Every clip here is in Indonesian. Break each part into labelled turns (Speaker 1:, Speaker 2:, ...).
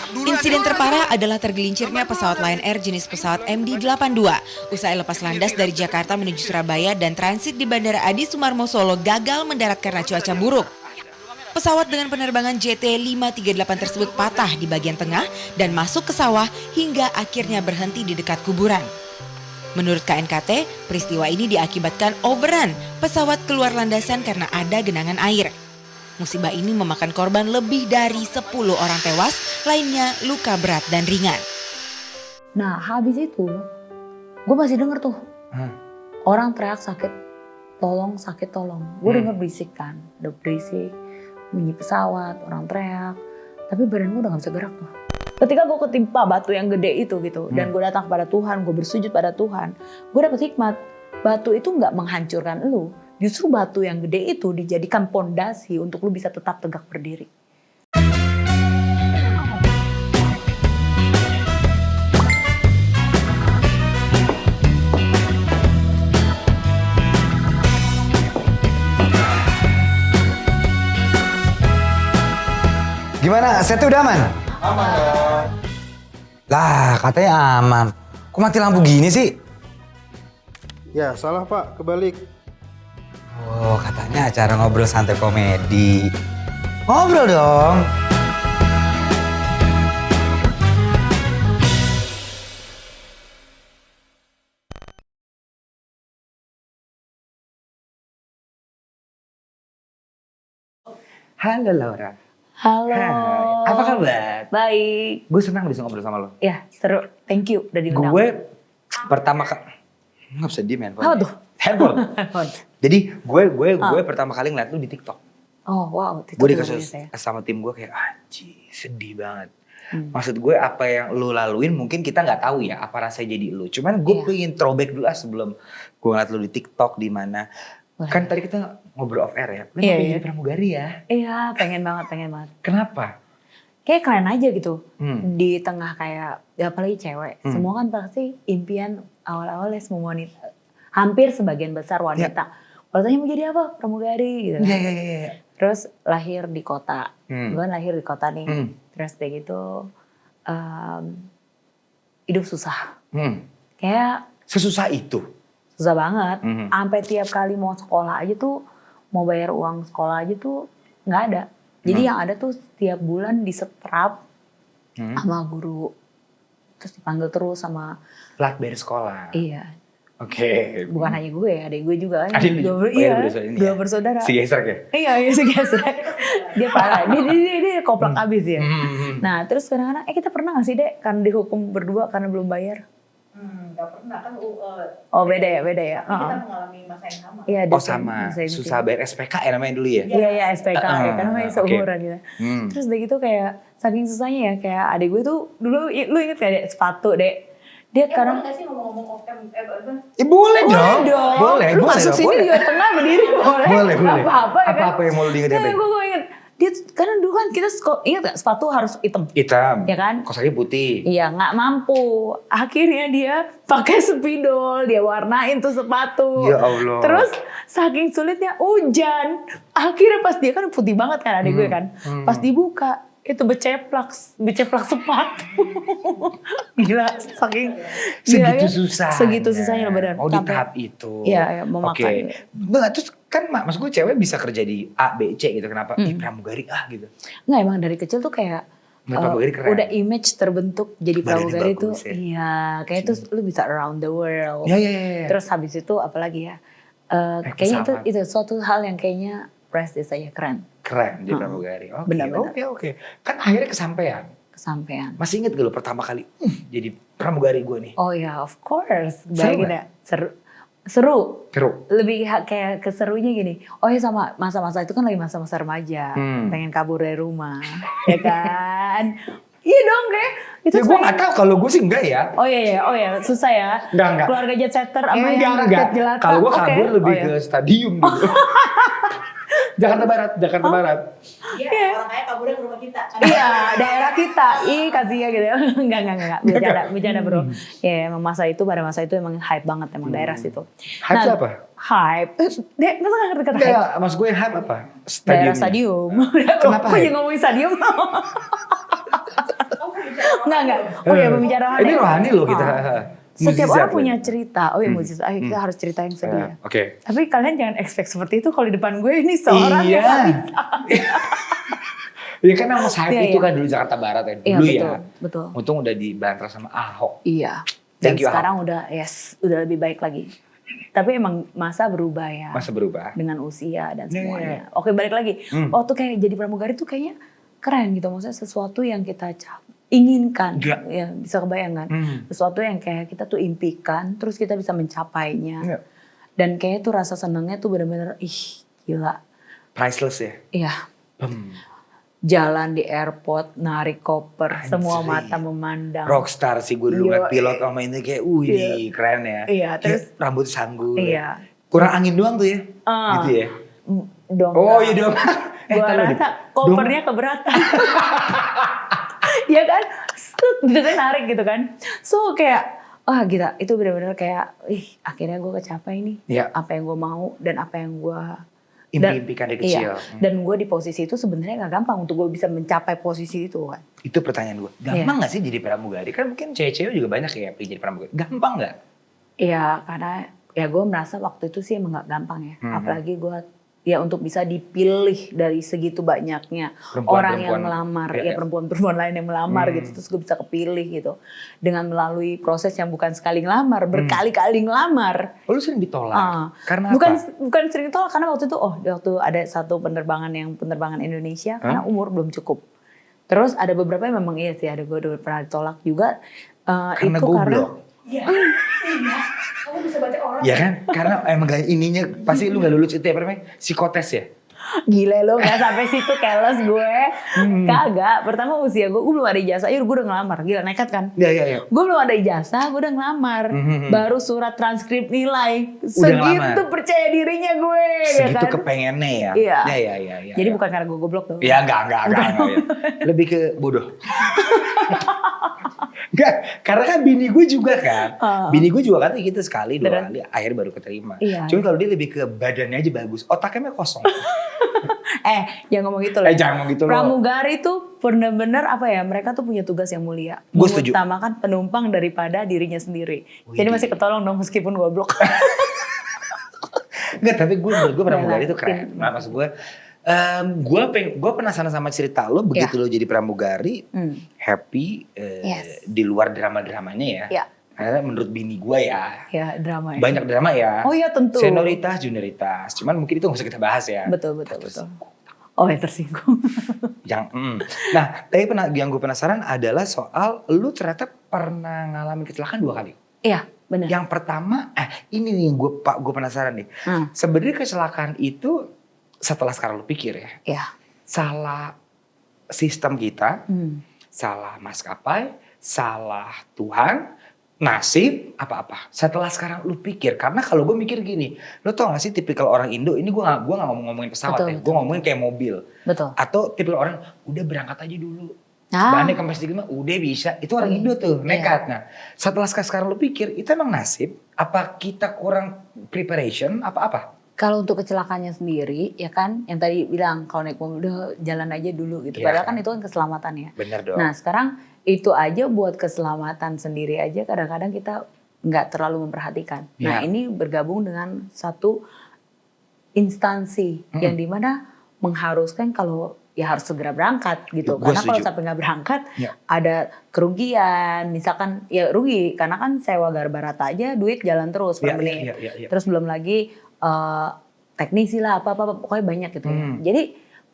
Speaker 1: Insiden terparah adalah tergelincirnya pesawat Lion Air jenis pesawat MD-82 usai lepas landas dari Jakarta menuju Surabaya dan transit di Bandara Adi Sumarmo Solo gagal mendarat karena cuaca buruk. Pesawat dengan penerbangan JT538 tersebut patah di bagian tengah dan masuk ke sawah hingga akhirnya berhenti di dekat kuburan. Menurut KNKT, peristiwa ini diakibatkan overrun pesawat keluar landasan karena ada genangan air. Musibah ini memakan korban lebih dari 10 orang tewas, lainnya luka berat dan ringan.
Speaker 2: Nah habis itu, gue masih denger tuh orang teriak sakit tolong. Gue denger berisik kan, udah berisik, bunyi pesawat, orang teriak. Tapi badan gue udah gak bisa gerak tuh. Ketika gue ketimpa batu yang gede itu gitu, dan gue datang kepada Tuhan, gue bersujud pada Tuhan, gue dapet hikmat. Batu itu gak menghancurkan lu, justru batu yang gede itu dijadikan pondasi untuk lu bisa tetap tegak berdiri.
Speaker 3: Gimana? Setnya udah aman?
Speaker 4: Aman dong.
Speaker 3: Lah, katanya aman. Kok mati lampu gini sih?
Speaker 4: Ya salah Pak, kebalik.
Speaker 3: Oh, katanya acara ngobrol santai komedi. Ngobrol dong. Halo Laura.
Speaker 2: Halo.
Speaker 3: Hai, apa kabar?
Speaker 2: Baik.
Speaker 3: Gue senang bisa ngobrol sama lo.
Speaker 2: Ya seru, thank you udah diundang.
Speaker 3: Gue pertama kali nggak bisa diem handphone.
Speaker 2: Apa tuh?
Speaker 3: Handphone. Jadi gue pertama kali ngeliat lu di TikTok.
Speaker 2: Oh wow, TikTok
Speaker 3: Gue
Speaker 2: juga
Speaker 3: dikasih
Speaker 2: punya saya.
Speaker 3: sama tim gue kayak anjir sedih banget. Maksud gue apa yang lu laluin mungkin kita nggak tahu ya apa rasanya jadi lu. Cuman gue pengen throwback dulu sebelum gue ngeliat lu di TikTok di mana. Kan tadi kita ngobrol off air ya. Lu pengen jadi pramugari ya?
Speaker 2: Iya, pengen banget.
Speaker 3: Kenapa?
Speaker 2: Kayak keren aja gitu. Di tengah kayak, ya apalagi cewek. Semua kan pasti impian awal-awalnya semua wanita. Hampir sebagian besar wanita. Kalau tanya mau jadi apa? Pramugari gitu.
Speaker 3: Iya.
Speaker 2: Terus lahir di kota. Gue lahir di kota nih. Terus kayak gitu hidup susah. Kayak
Speaker 3: Sesusah itu?
Speaker 2: susah banget. Sampai tiap kali mau sekolah aja tuh, mau bayar uang sekolah aja tuh nggak ada. Jadi yang ada tuh setiap bulan disetrap sama guru. Terus dipanggil terus sama...
Speaker 3: Plat bayar sekolah?
Speaker 2: Iya.
Speaker 3: Oke.
Speaker 2: Bukan hanya gue, adik gue juga kan.
Speaker 3: Adik lu?
Speaker 2: Dua bersaudara.
Speaker 3: Si gesrek ya?
Speaker 2: Iya, si gesrek. Dia parah, dia koplak abis ya. Nah terus kadang-kadang, kita pernah gak sih Dek, karena dihukum berdua karena belum bayar?
Speaker 5: Gak pernah kan
Speaker 2: Oh beda ya.
Speaker 5: kita mengalami masa yang sama.
Speaker 2: Iya,
Speaker 3: Oh sama, susah bayar SPK ya namanya dulu ya?
Speaker 2: Iya SPK, ya kan namanya seumuran gitu. Terus udah gitu kayak saking susahnya ya, kayak adik gue tuh dulu, lu inget gak Dek, sepatu Dek? Dia
Speaker 5: Karena
Speaker 2: karena
Speaker 5: gak sih ngomong-ngomong off cam,
Speaker 3: Boleh dong. Boleh.
Speaker 2: Lu masuk sini di tengah berdiri boleh.
Speaker 3: Boleh.
Speaker 2: Apa ya kan?
Speaker 3: Apa yang mau lu diinget ya?
Speaker 2: Gue inget. Dia karena dulu kan kita ingat gak sepatu harus hitam.
Speaker 3: Hitam.
Speaker 2: Ya kan?
Speaker 3: Kos kaki putih.
Speaker 2: Iya nggak mampu. Akhirnya dia pakai spidol, dia warnain tuh sepatu.
Speaker 3: Ya Allah.
Speaker 2: Terus saking sulitnya hujan. Akhirnya pas dia kan putih banget kan adik gue kan. Pas dibuka itu beceplak sepatu. Gila, saking
Speaker 3: Segitu
Speaker 2: gila,
Speaker 3: susah.
Speaker 2: Segitu susahnya benar.
Speaker 3: Oh di tahap itu.
Speaker 2: Iya, memakan.
Speaker 3: Oke. Nah, terus kan maksud gue cewek bisa kerja di A, B, C gitu. Kenapa? Pramugari gitu.
Speaker 2: Nggak, emang dari kecil tuh kayak
Speaker 3: Pramugari keren.
Speaker 2: udah image terbentuk jadi
Speaker 3: Badannya
Speaker 2: pramugari tuh.
Speaker 3: bagus ya.
Speaker 2: Iya, kayak itu lu bisa around the world.
Speaker 3: Iya.
Speaker 2: Terus habis itu apalagi ya? Kayaknya itu suatu hal yang kayaknya prestis aja, keren.
Speaker 3: Keren jadi pramugari. Oke.
Speaker 2: Benar-benar.
Speaker 3: Oke. Kan akhirnya kesampean.
Speaker 2: Kesampean.
Speaker 3: Masih inget gak lu pertama kali jadi pramugari gue nih?
Speaker 2: Oh ya, of course.
Speaker 3: Seru
Speaker 2: Bayangin ya, seru.
Speaker 3: Seru.
Speaker 2: Lebih kayak keserunya gini. Oh ya sama masa-masa itu kan lagi masa-masa remaja. Pengen kabur dari rumah. Ya kan? Iya dong kayak. Itu
Speaker 3: Ya gue gak tau, kalau gue sih enggak ya.
Speaker 2: Oh iya, susah ya.
Speaker 3: Enggak.
Speaker 2: Keluarga jet setter sama yang
Speaker 3: Enggak.
Speaker 2: rakyat jelata.
Speaker 3: Kalau gue kabur
Speaker 2: Oke.
Speaker 3: lebih
Speaker 2: Oh, iya.
Speaker 3: ke stadium gitu. Jakarta Barat.
Speaker 5: Iya, orang kaya kaburnya ke rumah kita.
Speaker 2: Iya, daerah kita. Ih, kasih ya gitu ya. Enggak. Bercanda bro. Ya, emang pada masa itu emang hype banget emang daerah situ.
Speaker 3: Hype itu apa?
Speaker 2: Hype. Dek, masa gak ngerti kata hype?
Speaker 3: Enggak, mas gue hype apa?
Speaker 2: Daerah stadium.
Speaker 3: Kenapa
Speaker 2: Kok
Speaker 3: hype?
Speaker 2: jadi ngomongin stadium?
Speaker 5: Kamu
Speaker 2: Enggak. Oh ya, pembicara rohani.
Speaker 3: Ini rohani loh kita.
Speaker 2: Setiap
Speaker 3: Mukjizat
Speaker 2: orang punya
Speaker 3: loh.
Speaker 2: cerita. Oh ya mukjizat. Ayo kita harus cerita yang sedih ya.
Speaker 3: Oke.
Speaker 2: Tapi kalian jangan expect seperti itu kalau di depan gue ini seorang
Speaker 3: Iya.
Speaker 2: yang gak bisa.
Speaker 3: Iya kan nama saya
Speaker 2: Iya,
Speaker 3: itu
Speaker 2: iya.
Speaker 3: kan dulu Jakarta Barat ya.
Speaker 2: Iya
Speaker 3: Dulu
Speaker 2: betul,
Speaker 3: ya.
Speaker 2: betul.
Speaker 3: Untung udah dibantar sama Ahok.
Speaker 2: Iya. Dan
Speaker 3: Thank you,
Speaker 2: sekarang udah udah lebih baik lagi. Tapi emang masa berubah ya.
Speaker 3: Masa berubah.
Speaker 2: Dengan usia dan
Speaker 3: Iya,
Speaker 2: semuanya. Oke, balik lagi. Waktu kayak jadi pramugari tuh kayaknya keren gitu. Maksudnya sesuatu yang kita inginkan.
Speaker 3: Iya.
Speaker 2: Ya, bisa kebayangkan. Sesuatu yang kayak kita tuh impikan, terus kita bisa mencapainya.
Speaker 3: Iya.
Speaker 2: Dan kayaknya tuh rasa senangnya tuh bener-bener, gila.
Speaker 3: Priceless ya.
Speaker 2: Iya.
Speaker 3: Bem.
Speaker 2: Jalan di airport, narik koper,
Speaker 3: Anjir.
Speaker 2: semua mata memandang.
Speaker 3: Rockstar sih gue dulu ngeliat
Speaker 2: Iya.
Speaker 3: pilot sama ini kayak ini keren ya.
Speaker 2: Iya, terus
Speaker 3: rambut sanggul.
Speaker 2: Iya.
Speaker 3: Kurang angin doang tuh ya.
Speaker 2: Ah.
Speaker 3: Gitu ya.
Speaker 2: Dong.
Speaker 3: Oh iya dong.
Speaker 2: Gua
Speaker 3: taruh deh.
Speaker 2: rasa kopernya keberatan. Iya kan? Gitu kan narik gitu kan. So kayak, wah gila itu benar-benar kayak, akhirnya gue kecapai nih.
Speaker 3: Iya.
Speaker 2: Apa yang gue mau dan apa yang gue
Speaker 3: Impi-impikan dari kecil.
Speaker 2: Iya. Dan gue di posisi itu sebenarnya gak gampang untuk gue bisa mencapai posisi itu kan.
Speaker 3: Itu pertanyaan gue. Gampang gak sih jadi pramugari? Kan mungkin cewek-cewek juga banyak ya pengen jadi pramugari. Gampang gak?
Speaker 2: Iya karena ya gue merasa waktu itu sih emang gak gampang ya. Apalagi gue ya untuk bisa dipilih dari segitu banyaknya orang yang melamar, ya perempuan-perempuan lain yang melamar gitu, terus gue bisa kepilih gitu dengan melalui proses yang bukan sekali ngelamar, berkali-kali ngelamar.
Speaker 3: Oh, lu sering ditolak? Karena
Speaker 2: bukan
Speaker 3: apa?
Speaker 2: bukan sering ditolak karena waktu itu waktu ada satu penerbangan Indonesia karena umur belum cukup. Terus ada beberapa yang memang iya sih ada gue udah pernah ditolak juga.
Speaker 3: Karena
Speaker 2: itu
Speaker 3: goblok.
Speaker 5: Iya. Kamu bisa baca orang.
Speaker 3: Ya kan? Karena emang gak ininya pasti lu gak lulus itu ya apa namanya? Psikotes ya?
Speaker 2: Gile lo gak sampai situ keles gue. Kagak. Pertama usia gue belum ada ijazah. Gue udah ngelamar. Gila nekat kan?
Speaker 3: Iya.
Speaker 2: Gue belum ada ijazah, gue udah ngelamar. Baru surat transkrip nilai.
Speaker 3: Udah
Speaker 2: Segitu
Speaker 3: ngelamar.
Speaker 2: percaya dirinya gue.
Speaker 3: Segitu
Speaker 2: ya kan?
Speaker 3: kepengennya ya?
Speaker 2: Iya.
Speaker 3: Iya.
Speaker 2: Jadi bukan karena gue goblok dong.
Speaker 3: Ya enggak. Ya. Lebih ke bodoh. Enggak, karena kan bini gue juga kan. Bini gue juga katanya gitu sekali, dua kali, akhir baru keterima.
Speaker 2: Iya.
Speaker 3: Cuma kalau dia lebih ke badannya aja bagus, otaknya mah kosong.
Speaker 2: Jangan ngomong gitu loh.
Speaker 3: Jangan ngomong gitu loh.
Speaker 2: Pramugari tuh bener-bener apa ya, mereka tuh punya tugas yang mulia.
Speaker 3: Gue setuju.
Speaker 2: Mengutamakan penumpang daripada dirinya sendiri. Jadi masih ketolong dong meskipun goblok.
Speaker 3: Enggak, tapi menurut gue pramugari itu
Speaker 2: Relatin.
Speaker 3: keren. Nah, maksud gue, gue penasaran sama cerita lo begitu lo jadi pramugari, happy di luar drama-dramanya ya.
Speaker 2: Iya.
Speaker 3: Karena menurut bini gue ya,
Speaker 2: Ya drama ya.
Speaker 3: banyak drama ya.
Speaker 2: Oh iya tentu.
Speaker 3: Senioritas, junioritas. Cuman mungkin itu gak usah kita bahas ya.
Speaker 2: Betul. Oh ya tersinggung.
Speaker 3: Nah, tapi yang gue penasaran adalah soal lu ternyata pernah ngalamin kecelakaan 2 kali.
Speaker 2: Iya benar.
Speaker 3: Yang pertama, ini nih yang gue penasaran nih. Sebenarnya kecelakaan itu setelah sekarang lu pikir ya,
Speaker 2: Iya.
Speaker 3: salah sistem kita, salah maskapai, salah Tuhan, nasib, apa-apa. Setelah sekarang lu pikir, karena kalau gue mikir gini, lu tau gak sih tipikal orang Indo, ini gue gak ngomongin pesawat ya, gue ngomongin kayak mobil.
Speaker 2: Betul.
Speaker 3: Atau tipikal orang, udah berangkat aja dulu.
Speaker 2: Ah.
Speaker 3: Bahannya kempes dikit mah udah bisa. Itu orang Indo tuh, nekat. Nah, setelah sekarang lu pikir, itu emang nasib? Apa kita kurang preparation? Apa-apa?
Speaker 2: Kalau untuk kecelakaannya sendiri, ya kan, yang tadi bilang kalau naik mobil udah jalan aja dulu gitu.
Speaker 3: Iya
Speaker 2: Padahal
Speaker 3: kan?
Speaker 2: kan itu kan keselamatan ya.
Speaker 3: Bener dong.
Speaker 2: Nah sekarang itu aja buat keselamatan sendiri aja kadang-kadang kita nggak terlalu memperhatikan. Nah
Speaker 3: Iya.
Speaker 2: ini bergabung dengan satu instansi yang dimana mengharuskan kalau ya harus segera berangkat gitu.
Speaker 3: Gua
Speaker 2: Karena kalau
Speaker 3: setuju.
Speaker 2: sampai nggak berangkat
Speaker 3: Iya.
Speaker 2: ada kerugian. Misalkan ya rugi karena kan sewa garbarata aja duit jalan terus per menit.
Speaker 3: Iya.
Speaker 2: Terus belum lagi teknisi lah apa-apa pokoknya banyak gitu ya. Jadi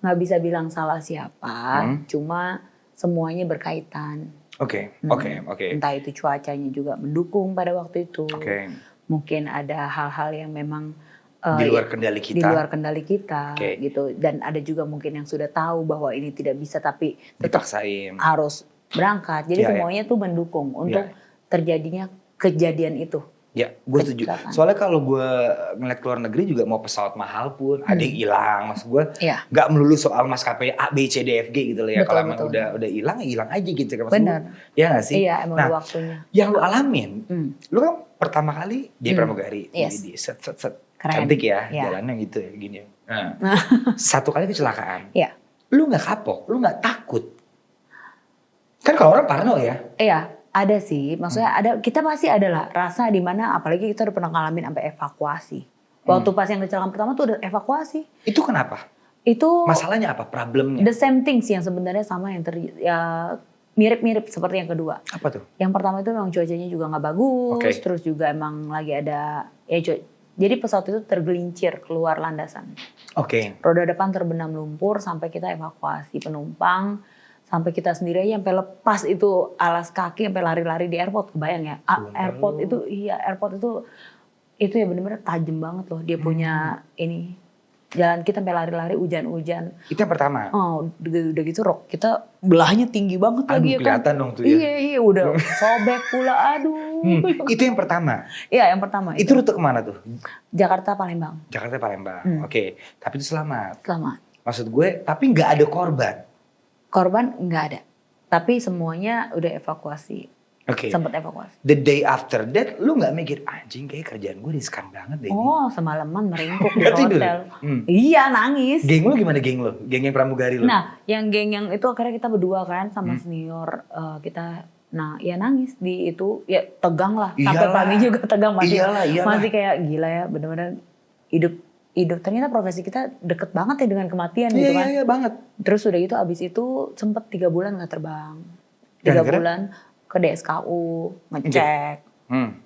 Speaker 2: nggak bisa bilang salah siapa, cuma semuanya berkaitan.
Speaker 3: Oke.
Speaker 2: Entah itu cuacanya juga mendukung pada waktu itu.
Speaker 3: Oke.
Speaker 2: Mungkin ada hal-hal yang memang
Speaker 3: Di luar kendali kita.
Speaker 2: di luar kendali kita
Speaker 3: Oke.
Speaker 2: gitu. Dan ada juga mungkin yang sudah tahu bahwa ini tidak bisa tapi tetap
Speaker 3: Dipaksain.
Speaker 2: harus berangkat. Jadi
Speaker 3: Iya,
Speaker 2: semuanya tuh mendukung untuk terjadinya kejadian itu.
Speaker 3: Ya, gue setuju.
Speaker 2: Kecelakaan.
Speaker 3: Soalnya kalau gue ngeliat ke luar negeri juga mau pesawat mahal pun ada yang hilang. Maksud gue
Speaker 2: Iya.
Speaker 3: nggak melulu soal maskapai A, B, C, D, F, G gitu loh ya.
Speaker 2: Betul,
Speaker 3: Kalau emang
Speaker 2: betul.
Speaker 3: udah hilang, ya hilang aja gitu. Maksud
Speaker 2: Benar.
Speaker 3: gue, ya nggak sih?
Speaker 2: Iya emang
Speaker 3: Nah,
Speaker 2: udah waktunya.
Speaker 3: yang lu alamin, lu kan pertama kali jadi pramugari.
Speaker 2: Yes.
Speaker 3: Jadi set.
Speaker 2: Keren.
Speaker 3: Cantik ya,
Speaker 2: Iya.
Speaker 3: jalannya gitu ya, gini ya. Nah, satu kali kecelakaan.
Speaker 2: Iya.
Speaker 3: Lu nggak kapok, lu nggak takut. Kan kalau orang parno ya.
Speaker 2: Iya, ada sih. Maksudnya ada, kita pasti ada lah rasa di mana apalagi kita udah pernah ngalamin sampai evakuasi. Waktu pas yang kecelakaan pertama tuh udah evakuasi.
Speaker 3: Itu kenapa?
Speaker 2: Itu
Speaker 3: Masalahnya apa? Problemnya?
Speaker 2: the same things yang sebenarnya sama yang ya, mirip-mirip seperti yang kedua.
Speaker 3: Apa tuh?
Speaker 2: Yang pertama itu memang cuacanya juga nggak bagus,
Speaker 3: Oke.
Speaker 2: terus juga emang lagi ada ya jadi pesawat itu tergelincir keluar landasan.
Speaker 3: Oke.
Speaker 2: Roda depan terbenam lumpur sampai kita evakuasi penumpang, sampai kita sendiri aja sampai lepas itu alas kaki sampai lari-lari di airport, kebayang ya? Airport itu airport itu ya benar-benar tajam banget loh dia punya ini. Jalan kita sampai lari-lari hujan-hujan.
Speaker 3: Itu yang pertama.
Speaker 2: Oh, udah gitu rok kita belahnya tinggi banget
Speaker 3: Aduh,
Speaker 2: lagi ya kan.
Speaker 3: kelihatan dong tuh ya.
Speaker 2: Iya, udah sobek pula, aduh.
Speaker 3: Itu yang pertama.
Speaker 2: Iya, yang pertama.
Speaker 3: Itu rute kemana tuh?
Speaker 2: Jakarta Palembang.
Speaker 3: Jakarta Palembang. Oke. Tapi itu selamat.
Speaker 2: Selamat.
Speaker 3: Maksud gue, tapi nggak ada korban.
Speaker 2: Korban nggak ada. Tapi semuanya udah evakuasi.
Speaker 3: Oke.
Speaker 2: Sempat evakuasi.
Speaker 3: The day after that, lu nggak mikir anjing kayak kerjaan gue riskan banget deh. ini."
Speaker 2: Oh, semalaman meringkuk di
Speaker 3: Nggak tidur?
Speaker 2: hotel.
Speaker 3: Hmm.
Speaker 2: Iya, nangis.
Speaker 3: Geng lu gimana geng lu? Geng yang pramugari lu?
Speaker 2: Nah, yang geng yang itu akhirnya kita berdua kan sama senior kita. Nah, ya nangis di itu, ya tegang lah. Sampai
Speaker 3: Iyalah.
Speaker 2: pagi juga tegang masih.
Speaker 3: Iyalah.
Speaker 2: Masih kayak gila ya, bener-bener hidup. Ternyata profesi kita deket banget ya dengan kematian gitu kan.
Speaker 3: Iya banget.
Speaker 2: Terus udah gitu abis itu sempet 3 bulan gak terbang. 3
Speaker 3: Gara-gara?
Speaker 2: bulan ke DSKU, ngecek,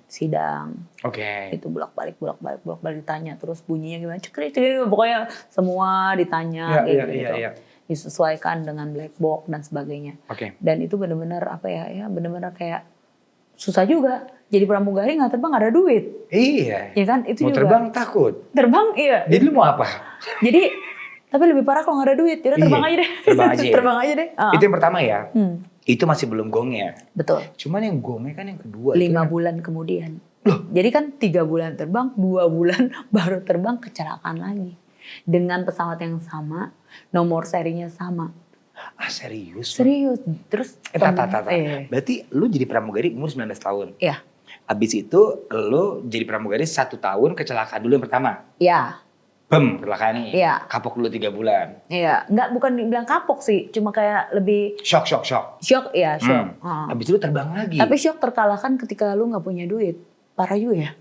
Speaker 2: sidang.
Speaker 3: Oke.
Speaker 2: Itu bolak-balik ditanya. Terus bunyinya gimana, cekrik, pokoknya semua ditanya gitu.
Speaker 3: Iya.
Speaker 2: Disesuaikan dengan black box dan sebagainya.
Speaker 3: Oke.
Speaker 2: Dan itu benar-benar apa ya benar-benar kayak susah juga. Jadi pramugari nggak terbang nggak ada duit,
Speaker 3: Iya.
Speaker 2: ya kan? Itu
Speaker 3: Mau
Speaker 2: juga.
Speaker 3: terbang takut.
Speaker 2: Terbang iya.
Speaker 3: Jadi lu mau apa?
Speaker 2: Jadi tapi lebih parah kalau nggak ada duit. Yaudah terbang
Speaker 3: Iya,
Speaker 2: aja deh.
Speaker 3: terbang aja ya.
Speaker 2: Terbang aja deh.
Speaker 3: Itu yang pertama ya. Itu masih belum gongnya.
Speaker 2: Betul.
Speaker 3: Cuman yang gongnya kan yang kedua.
Speaker 2: 5
Speaker 3: itu kan.
Speaker 2: bulan kemudian. Jadi kan 3 bulan terbang, 2 bulan baru terbang kecelakaan lagi. Dengan pesawat yang sama, nomor serinya sama.
Speaker 3: Ah serius?
Speaker 2: Serius. Terus
Speaker 3: Tata. Berarti lu jadi pramugari umur 19 tahun.
Speaker 2: Iya.
Speaker 3: Abis itu lu jadi pramugari 1 tahun kecelakaan dulu yang pertama.
Speaker 2: Iya.
Speaker 3: Bem, kecelakaan ini.
Speaker 2: Iya.
Speaker 3: Kapok dulu 3 bulan.
Speaker 2: Iya, bukan dibilang kapok sih, cuma kayak lebih
Speaker 3: Shock.
Speaker 2: shock ya, shock.
Speaker 3: Abis itu lu terbang lagi.
Speaker 2: Tapi shock terkalahkan ketika lu nggak punya duit. Parah juga ya.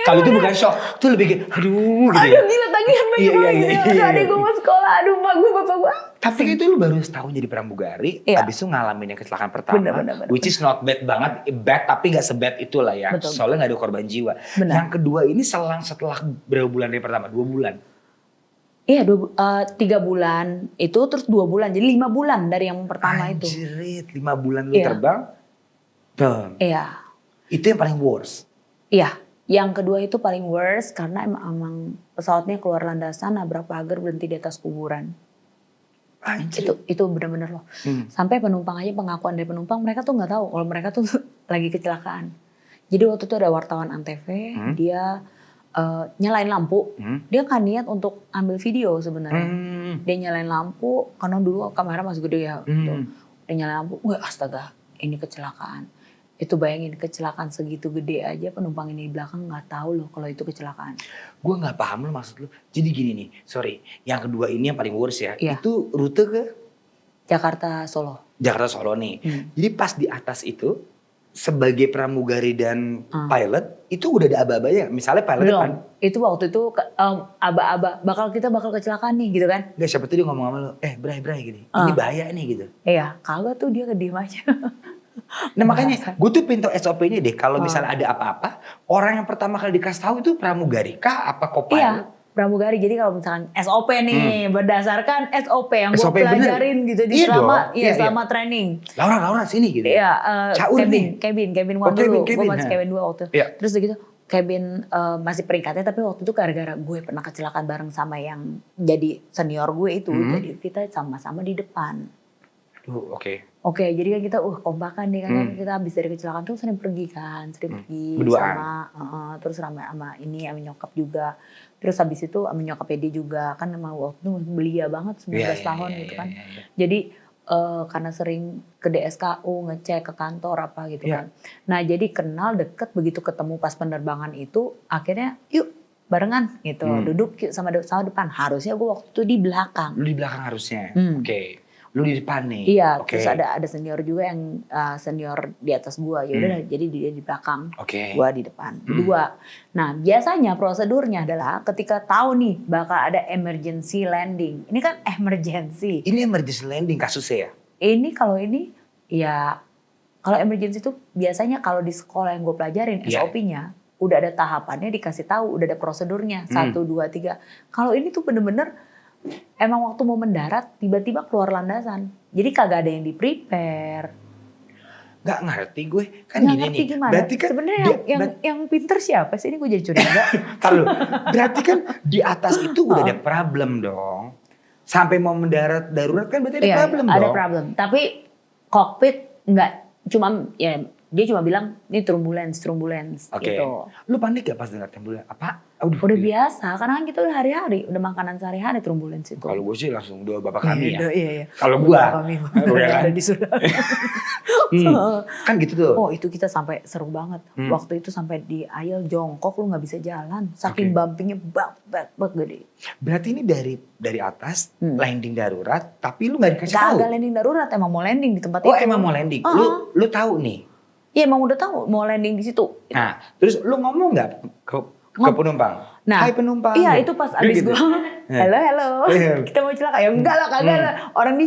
Speaker 3: Kalau itu bukan shock, itu lebih kayak aduh gitu ya.
Speaker 2: Aduh gila tagihan banyak banget gitu. Aduh adek gue mau sekolah, aduh mak gue bapak gue.
Speaker 3: Tapi itu lu baru setahun jadi pramugari,
Speaker 2: Iya.
Speaker 3: abis itu ngalamin yang kecelakaan pertama,
Speaker 2: Bener.
Speaker 3: which is not bad banget, bad tapi gak sebad itulah ya,
Speaker 2: Betul.
Speaker 3: soalnya gak ada korban jiwa.
Speaker 2: Benar.
Speaker 3: Yang kedua ini selang setelah berapa bulan dari pertama? 2 bulan.
Speaker 2: Iya, 3 bulan itu terus 2 bulan, jadi 5 bulan dari yang pertama itu.
Speaker 3: Anjirit, 5 bulan lu
Speaker 2: Iya.
Speaker 3: terbang, bam.
Speaker 2: Iya,
Speaker 3: Itu yang paling worst.
Speaker 2: iya. Yang kedua itu paling worst karena emang pesawatnya keluar landasan, nabrak pagar, berhenti di atas kuburan.
Speaker 3: Anjir.
Speaker 2: Itu benar-benar loh. Sampai penumpang aja, pengakuan dari penumpang, mereka tuh nggak tahu kalau mereka tuh lagi kecelakaan. Jadi waktu itu ada wartawan Antv, dia nyalain lampu. Dia kan niat untuk ambil video sebenarnya. Dia nyalain lampu karena dulu kamera masih gede ya. Gitu. Dia nyalain lampu, wah astaga, ini kecelakaan. Itu bayangin kecelakaan segitu gede aja penumpang ini di belakang nggak tahu loh kalau itu kecelakaan.
Speaker 3: Gue gak paham lo maksud lo. Jadi gini nih, sorry. Yang kedua ini yang paling worst ya.
Speaker 2: Iya.
Speaker 3: Itu rute ke
Speaker 2: Jakarta Solo.
Speaker 3: Jakarta Solo nih. Jadi pas di atas itu, sebagai pramugari dan pilot, itu udah ada aba-abanya. Misalnya pilot
Speaker 2: Belum.
Speaker 3: depan.
Speaker 2: Itu waktu itu aba-aba kita bakal kecelakaan nih gitu kan.
Speaker 3: Gak siapa tuh dia ngomong sama lo, bray gini. Ini bahaya nih gitu.
Speaker 2: Iya, kagak tuh dia kediem aja.
Speaker 3: Nah makanya gue tuh pintu SOP-nya deh. Kalau misalnya ada apa-apa, orang yang pertama kali dikasih tahu itu pramugari kah apa co-pilot?
Speaker 2: Iya, pramugari. Jadi kalau misalkan SOP nih, berdasarkan SOP yang gue
Speaker 3: SOP bener.
Speaker 2: pelajarin gitu di
Speaker 3: Iya
Speaker 2: selama
Speaker 3: dong. Iya.
Speaker 2: selama training.
Speaker 3: Laura sini gitu.
Speaker 2: Iya,
Speaker 3: Caur nih.
Speaker 2: cabin
Speaker 3: Oh,
Speaker 2: one dulu.
Speaker 3: cabin,
Speaker 2: Gue masih
Speaker 3: ha.
Speaker 2: cabin 2 waktu.
Speaker 3: Iya.
Speaker 2: Terus udah gitu, cabin masih peringkatnya tapi waktu itu gara-gara gue pernah kecelakaan bareng sama yang jadi senior gue itu. Jadi kita sama-sama di depan.
Speaker 3: Oke.
Speaker 2: Oke, jadi kan kita kompakan nih kan kita habis dari kecelakaan tuh sering pergi
Speaker 3: Berduaan.
Speaker 2: sama terus sama ini sama nyokap juga. Terus habis itu sama nyokapnya dia juga kan emang waktu itu belia banget 19 tahun gitu kan. Jadi karena sering ke DSKU ngecek ke kantor apa gitu kan. Nah, jadi kenal deket begitu ketemu pas penerbangan itu akhirnya yuk barengan gitu. Duduk yuk sama depan. Harusnya gue waktu itu di belakang.
Speaker 3: Lu di belakang harusnya. Oke. Lu di depan nih.
Speaker 2: Iya,
Speaker 3: Oke.
Speaker 2: terus ada senior juga yang senior di atas gua. Ya udah, jadi dia di belakang,
Speaker 3: Oke.
Speaker 2: gua di depan. Berdua. Nah, biasanya prosedurnya adalah ketika tahu nih bakal ada emergency landing. Ini kan emergency.
Speaker 3: Ini emergency landing kasusnya ya?
Speaker 2: Ini kalau ya kalau emergency itu biasanya kalau di sekolah yang gue pelajarin
Speaker 3: Iya.
Speaker 2: SOP-nya udah ada tahapannya, dikasih tahu, udah ada prosedurnya 1, 2, 3. Kalau ini tuh bener-bener emang waktu mau mendarat tiba-tiba keluar landasan. Jadi kagak ada yang di-prepare.
Speaker 3: Gak ngerti gue. Kan
Speaker 2: Nggak
Speaker 3: gini
Speaker 2: ngerti
Speaker 3: nih.
Speaker 2: gimana.
Speaker 3: Berarti kan
Speaker 2: Sebenarnya yang pinter siapa sih? Ini gue jadi curiga.
Speaker 3: Taruh, berarti kan di atas itu udah ada problem dong. Sampai mau mendarat darurat kan berarti ada
Speaker 2: Iya,
Speaker 3: problem
Speaker 2: ada
Speaker 3: dong.
Speaker 2: problem. Tapi kokpit enggak, cuma ya dia cuma bilang ini turbulence
Speaker 3: Oke.
Speaker 2: gitu.
Speaker 3: Lu panik gak pas dengar tembulan? Apa? Aduh,
Speaker 2: Udah biasa, karena kan kita udah hari-hari, udah makanan sehari-hari turbulence itu.
Speaker 3: Kalau gue sih langsung doa bapak kami ya.
Speaker 2: Iya.
Speaker 3: Kalau gua,
Speaker 2: kami
Speaker 3: ya kan?
Speaker 2: ada di surga.
Speaker 3: Kan gitu tuh.
Speaker 2: Oh itu kita sampai seru banget. Waktu itu sampai di aisle jongkok lu nggak bisa jalan, saking bumpingnya bak gede.
Speaker 3: Berarti ini dari atas landing darurat, tapi lu nggak dikasih tahu.
Speaker 2: Kagak landing darurat, emang mau landing di tempat
Speaker 3: Oh
Speaker 2: itu.
Speaker 3: emang mau landing. Lu tahu nih.
Speaker 2: Iya emang udah tahu mau landing di situ.
Speaker 3: Nah, terus lu ngomong nggak ke penumpang?
Speaker 2: Nah,
Speaker 3: Hai penumpang.
Speaker 2: Iya itu pas abis
Speaker 3: Gitu.
Speaker 2: gua, hello,
Speaker 3: Iya.
Speaker 2: kita mau celaka. Ya enggak lah, kagak lah. Orang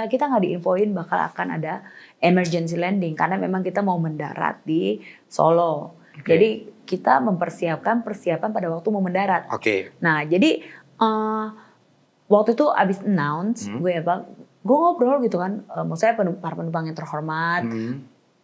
Speaker 2: kita nggak diinfoin bakal akan ada emergency landing karena memang kita mau mendarat di Solo. Jadi kita mempersiapkan persiapan pada waktu mau mendarat.
Speaker 3: Oke.
Speaker 2: Nah jadi waktu itu abis announce gue ngobrol gitu kan, maksudnya para penumpang yang terhormat.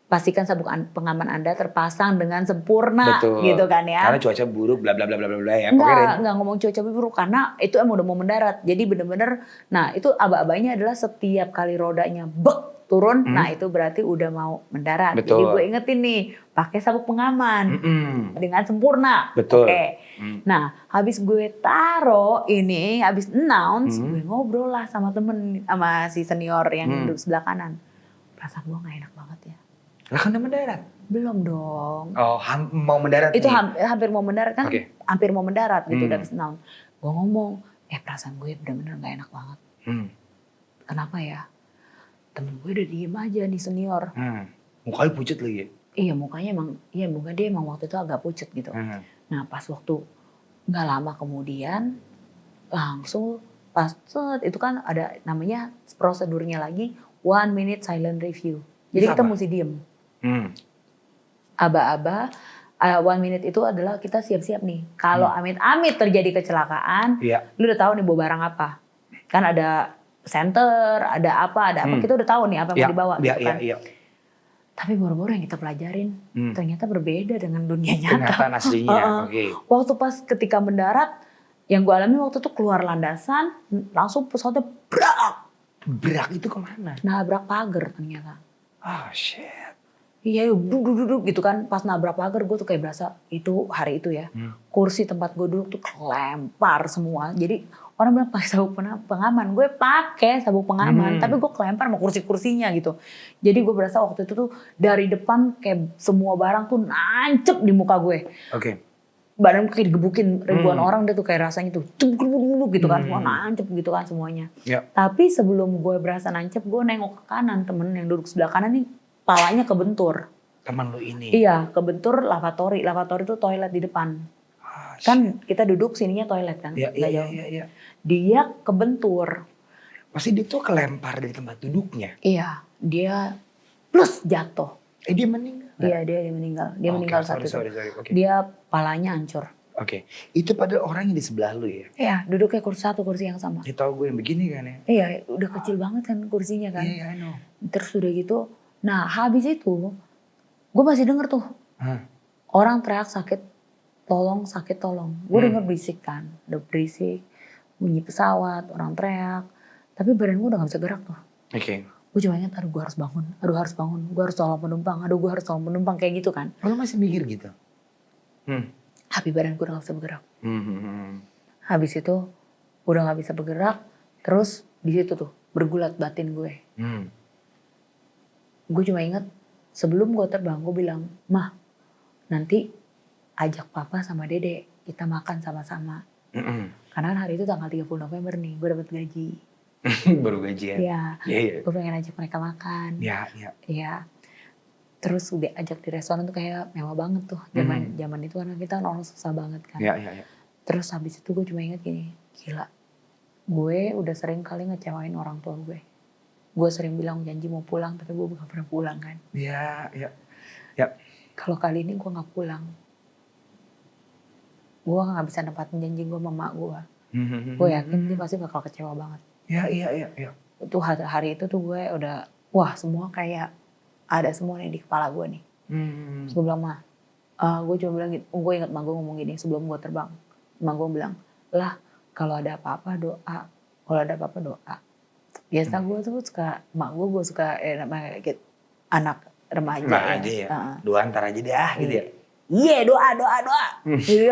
Speaker 2: Pastikan sabuk pengaman Anda terpasang dengan sempurna.
Speaker 3: Betul.
Speaker 2: Gitu kan ya.
Speaker 3: Karena cuaca buruk bla bla bla bla bla ya. Pokoknya
Speaker 2: Enggak ngomong cuaca buruk karena itu emang udah mau mendarat. Jadi bener-bener, nah itu aba-abanya adalah setiap kali rodanya turun, nah itu berarti udah mau mendarat.
Speaker 3: Betul.
Speaker 2: Jadi gue ingetin nih, pakai sabuk pengaman dengan sempurna.
Speaker 3: Betul.
Speaker 2: Oke. Nah habis gue taro ini, habis announce, gue ngobrol lah sama si senior yang duduk sebelah kanan. Perasaan gue gak enak banget ya.
Speaker 3: Lah kan udah mendarat.
Speaker 2: Belum dong.
Speaker 3: Oh, mau mendarat
Speaker 2: Itu
Speaker 3: nih.
Speaker 2: hampir mau mendarat kan,
Speaker 3: Oke.
Speaker 2: hampir mau mendarat gitu udah habis announce. Gue ngomong, perasaan gue bener-bener gak enak banget. Kenapa ya? Temen gue udah diem aja nih senior.
Speaker 3: Mukanya pucet lagi ya.
Speaker 2: Iya mukanya dia emang waktu itu agak pucet gitu. Nah pas waktu gak lama kemudian langsung pas itu kan ada namanya prosedurnya lagi 1 minute silent review. Jadi
Speaker 3: Itu
Speaker 2: kita
Speaker 3: apa?
Speaker 2: mesti diem. Aba-aba 1 minute itu adalah kita siap-siap nih. Kalau amit-amit terjadi kecelakaan,
Speaker 3: Iya.
Speaker 2: lu udah tahu nih bawa barang apa. Kan ada center, ada apa. Kita udah tahu nih apa yang mau dibawa gitu kan.
Speaker 3: Iya.
Speaker 2: Tapi boro-boro yang kita pelajarin ternyata berbeda dengan dunia nyata.
Speaker 3: Kenyataan aslinya. Oke.
Speaker 2: Waktu pas ketika mendarat, yang gue alami waktu itu keluar landasan, langsung pesawatnya
Speaker 3: Berak itu kemana?
Speaker 2: nabrak pagar ternyata.
Speaker 3: Oh shit.
Speaker 2: Iya, duduk gitu kan. Pas nabrak pagar gue tuh kayak berasa itu hari itu ya. Kursi tempat gue duduk tuh kelempar semua. Jadi orang bilang pakai sabuk pengaman. Gue pakai sabuk pengaman, tapi gue kelempar sama kursi-kursinya gitu. Jadi gue berasa waktu itu tuh dari depan kayak semua barang tuh nancep di muka gue.
Speaker 3: Oke.
Speaker 2: Badan gue kayak digebukin ribuan orang dia tuh kayak rasanya tuh gitu kan. Semua nancep gitu kan semuanya.
Speaker 3: Ya.
Speaker 2: Tapi sebelum gue berasa nancep, gue nengok ke kanan. Temen yang duduk sebelah kanan nih palanya kebentur.
Speaker 3: Teman lu ini.
Speaker 2: Iya, kebentur lavatory. Lavatory itu toilet di depan. Kan kita duduk sininya toilet kan.
Speaker 3: Iya.
Speaker 2: nggak jauh.
Speaker 3: Iya.
Speaker 2: Dia kebentur.
Speaker 3: Pasti dia tuh kelempar dari tempat duduknya.
Speaker 2: Iya, dia plus jatuh.
Speaker 3: Dia meninggal.
Speaker 2: Iya, dia meninggal. Dia meninggal saat itu.
Speaker 3: Sorry. Oke.
Speaker 2: Dia palanya hancur.
Speaker 3: Oke. Itu padahal orang yang di sebelah lu ya.
Speaker 2: Iya, duduknya kursi yang sama.
Speaker 3: Dia tahu gue yang begini kan ya.
Speaker 2: Iya, udah kecil banget kan kursinya kan.
Speaker 3: Iya, I know.
Speaker 2: Terus udah gitu, nah habis itu gue masih denger tuh orang teriak sakit tolong. Gue denger berisik kan, udah berisik, bunyi pesawat, orang teriak. Tapi badan gue udah gak bisa gerak tuh.
Speaker 3: Oke.
Speaker 2: Gue cuma ingat, aduh gue harus bangun, gue harus tolong penumpang, kayak gitu kan.
Speaker 3: Lu masih mikir gitu?
Speaker 2: Tapi badan gue udah gak bisa bergerak. Habis itu udah gak bisa bergerak, terus di situ tuh bergulat batin gue. Gue cuma ingat sebelum gue terbang gue bilang, "Mah, nanti ajak papa sama dede kita makan sama-sama." Karena kan hari itu tanggal 30 November nih, gue dapet gaji.
Speaker 3: Baru gajian.
Speaker 2: Iya.
Speaker 3: Iya.
Speaker 2: Gue pengen ajak mereka makan.
Speaker 3: Iya.
Speaker 2: Iya. Terus udah ajak di restoran tuh kayak mewah banget tuh. Zaman itu karena kita orang susah banget kan.
Speaker 3: Iya.
Speaker 2: Terus habis itu gue cuma ingat gini, gila. Gue udah sering kali ngecewain orang tua gue. Gue sering bilang janji mau pulang tapi gue gak pernah pulang kan.
Speaker 3: Iya.
Speaker 2: Kalau kali ini gue gak pulang. Gue gak bisa nempatin janji gue sama mak gue. Gue yakin dia pasti bakal kecewa banget.
Speaker 3: Iya.
Speaker 2: Itu hari itu tuh gue udah, wah semua kayak ada semua nih di kepala gue nih. Terus gue bilang, Ma, gue cuma bilang gitu, gue ingat mak gue ngomong gini sebelum gue terbang. Mak gue bilang, lah kalau ada apa-apa doa, kalau ada apa-apa doa. Biasa gue tuh suka, mak gue suka namanya gitu, anak remaja
Speaker 3: ya. Doa antar aja deh gitu ya.
Speaker 2: Iya doa. Jadi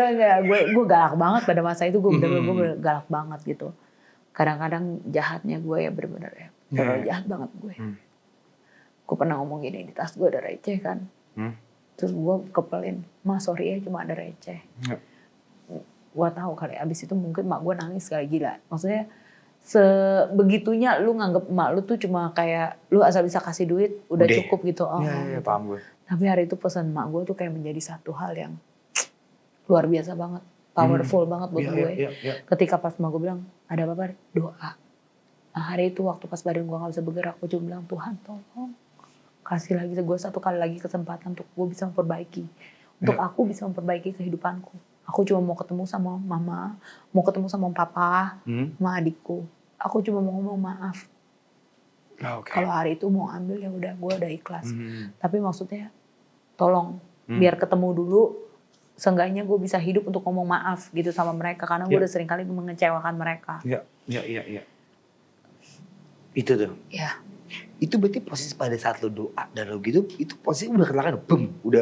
Speaker 2: gue galak banget pada masa itu, gue bener-bener galak banget gitu. Kadang-kadang jahatnya gue ya bener-bener ya. Jahat banget gue. Gue pernah ngomong gini, di tas gue ada receh kan. Terus gue kepelin, Ma sorry ya cuma ada receh. Gue tahu kali abis itu mungkin mak gue nangis kali, gila. Maksudnya sebegitunya lu nganggep mak lu tuh cuma kayak lu asal bisa kasih duit udah cukup gitu.
Speaker 3: Iya, paham gue.
Speaker 2: Tapi hari itu pesan mak gue tuh kayak menjadi satu hal yang luar biasa banget. Powerful banget buat gue. Ketika pas mak gue bilang, ada apa-apa doa. Nah hari itu waktu pas badan gue gak bisa bergerak, gue cuma bilang, Tuhan tolong kasih lagi gue satu kali lagi kesempatan untuk gue bisa memperbaiki. Untuk aku bisa memperbaiki kehidupanku. Aku cuma mau ketemu sama mama, mau ketemu sama papa, sama adikku. Aku cuma mau ngomong maaf. Kalau hari itu mau ambil ya udah, gue udah ikhlas. Tapi maksudnya tolong biar ketemu dulu, seenggaknya gue bisa hidup untuk ngomong maaf gitu sama mereka, karena gue udah sering kali mengecewakan mereka.
Speaker 3: Iya. Itu tuh.
Speaker 2: Iya.
Speaker 3: Itu berarti posisi pada saat lo doa dan lo gitu, itu posisi udah kecelakaan,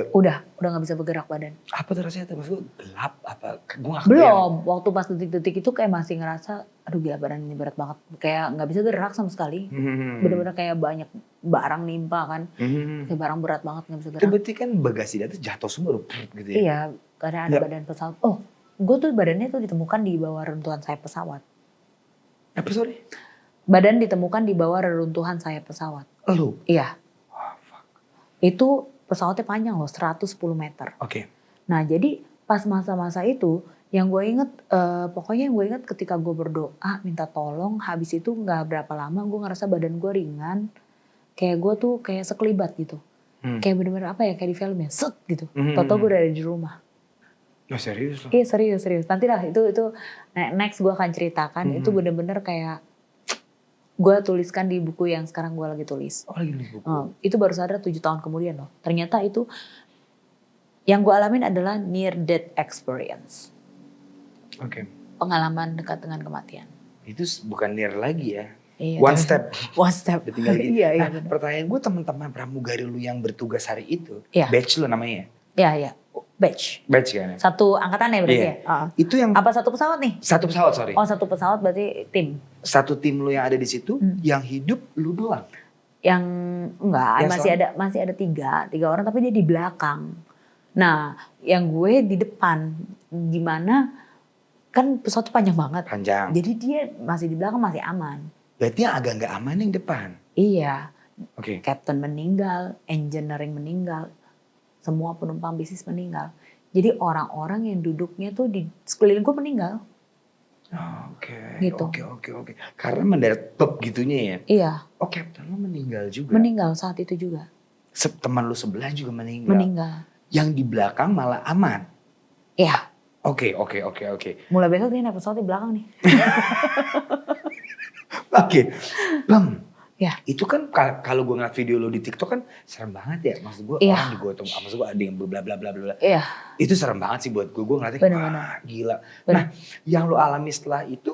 Speaker 2: Udah nggak bisa bergerak badan.
Speaker 3: Apa tuh rasanya? Maksud gue gelap apa? Gue gak
Speaker 2: Belum, waktu pas detik-detik itu kayak masih ngerasa, aduh gila badan ini berat banget. Kayak nggak bisa gerak sama sekali. Bener-bener kayak banyak barang nimpa kan. Kayak barang berat banget nggak bisa
Speaker 3: Itu
Speaker 2: gerak.
Speaker 3: berarti kan bagasi di atas jatuh semua gitu ya?
Speaker 2: Iya, karena ada badan pesawat. Oh, gue tuh badannya tuh ditemukan di bawah reruntuhan sayap pesawat.
Speaker 3: Apa sorry?
Speaker 2: Badan ditemukan di bawah reruntuhan sayap pesawat.
Speaker 3: Lo?
Speaker 2: Iya.
Speaker 3: Wah, fuck.
Speaker 2: Itu pesawatnya panjang loh, 110 meter.
Speaker 3: Oke.
Speaker 2: Nah jadi pas masa-masa itu, yang gue inget, pokoknya yang gue inget ketika gue berdoa, minta tolong, habis itu gak berapa lama gue ngerasa badan gue ringan. Kayak gue tuh kayak sekelibat gitu. Kayak bener-bener apa ya, kayak di film ya, set gitu. Tau-tau gue udah ada di rumah.
Speaker 3: Oh serius lo?
Speaker 2: Iya serius. Nanti lah itu next gue akan ceritakan. Itu bener-bener kayak gue tuliskan di buku yang sekarang gue lagi tulis.
Speaker 3: Oh lagi nulis buku?
Speaker 2: Itu baru sadar 7 tahun kemudian loh. Ternyata itu yang gue alamin adalah near death experience.
Speaker 3: Oke.
Speaker 2: Pengalaman dekat dengan kematian.
Speaker 3: Itu bukan near lagi ya?
Speaker 2: Iya,
Speaker 3: One step.
Speaker 2: One step.
Speaker 3: Udah tinggal gitu.
Speaker 2: Iya.
Speaker 3: Nah, pertanyaan gue teman-teman pramugari lu yang bertugas hari itu,
Speaker 2: Iya.
Speaker 3: batch lu namanya?
Speaker 2: Iya. Batch.
Speaker 3: Batch kan?
Speaker 2: Satu angkatan ya berarti
Speaker 3: Iya.
Speaker 2: ya?
Speaker 3: Itu yang
Speaker 2: Apa satu pesawat nih?
Speaker 3: satu pesawat sorry.
Speaker 2: Oh satu pesawat berarti tim.
Speaker 3: Satu tim lu yang ada di situ, yang hidup lu doang.
Speaker 2: Yang enggak,
Speaker 3: Yang
Speaker 2: masih ada tiga orang tapi dia di belakang. Nah yang gue di depan, gimana kan pesawat itu panjang banget.
Speaker 3: Panjang.
Speaker 2: Jadi dia masih di belakang, masih aman.
Speaker 3: Berarti yang agak nggak aman yang depan.
Speaker 2: Iya,
Speaker 3: Oke.
Speaker 2: captain meninggal, engineering meninggal, semua penumpang bisnis meninggal. Jadi orang-orang yang duduknya tuh di sekeliling gue meninggal.
Speaker 3: Oke.
Speaker 2: Gitu.
Speaker 3: Oke. Karena mendarat pep gitunya ya.
Speaker 2: Iya,
Speaker 3: Oh captain lu meninggal juga.
Speaker 2: meninggal saat itu juga.
Speaker 3: Teman lu sebelah juga meninggal.
Speaker 2: Meninggal.
Speaker 3: Yang di belakang malah aman.
Speaker 2: Iya,
Speaker 3: Oke.
Speaker 2: mulai besok dia naik pesawat di belakang nih.
Speaker 3: Oke. Bang.
Speaker 2: Ya.
Speaker 3: Itu kan kalau gue ngeliat video lo di TikTok kan serem banget ya. Maksud gue
Speaker 2: Iya.
Speaker 3: orang digotong. Maksud gue ada yang bla bla bla bla.
Speaker 2: Iya,
Speaker 3: Itu serem banget sih buat gue. Gue ngeliatnya
Speaker 2: Bener-bener.
Speaker 3: wah gila.
Speaker 2: Bener.
Speaker 3: Nah yang lo alami setelah itu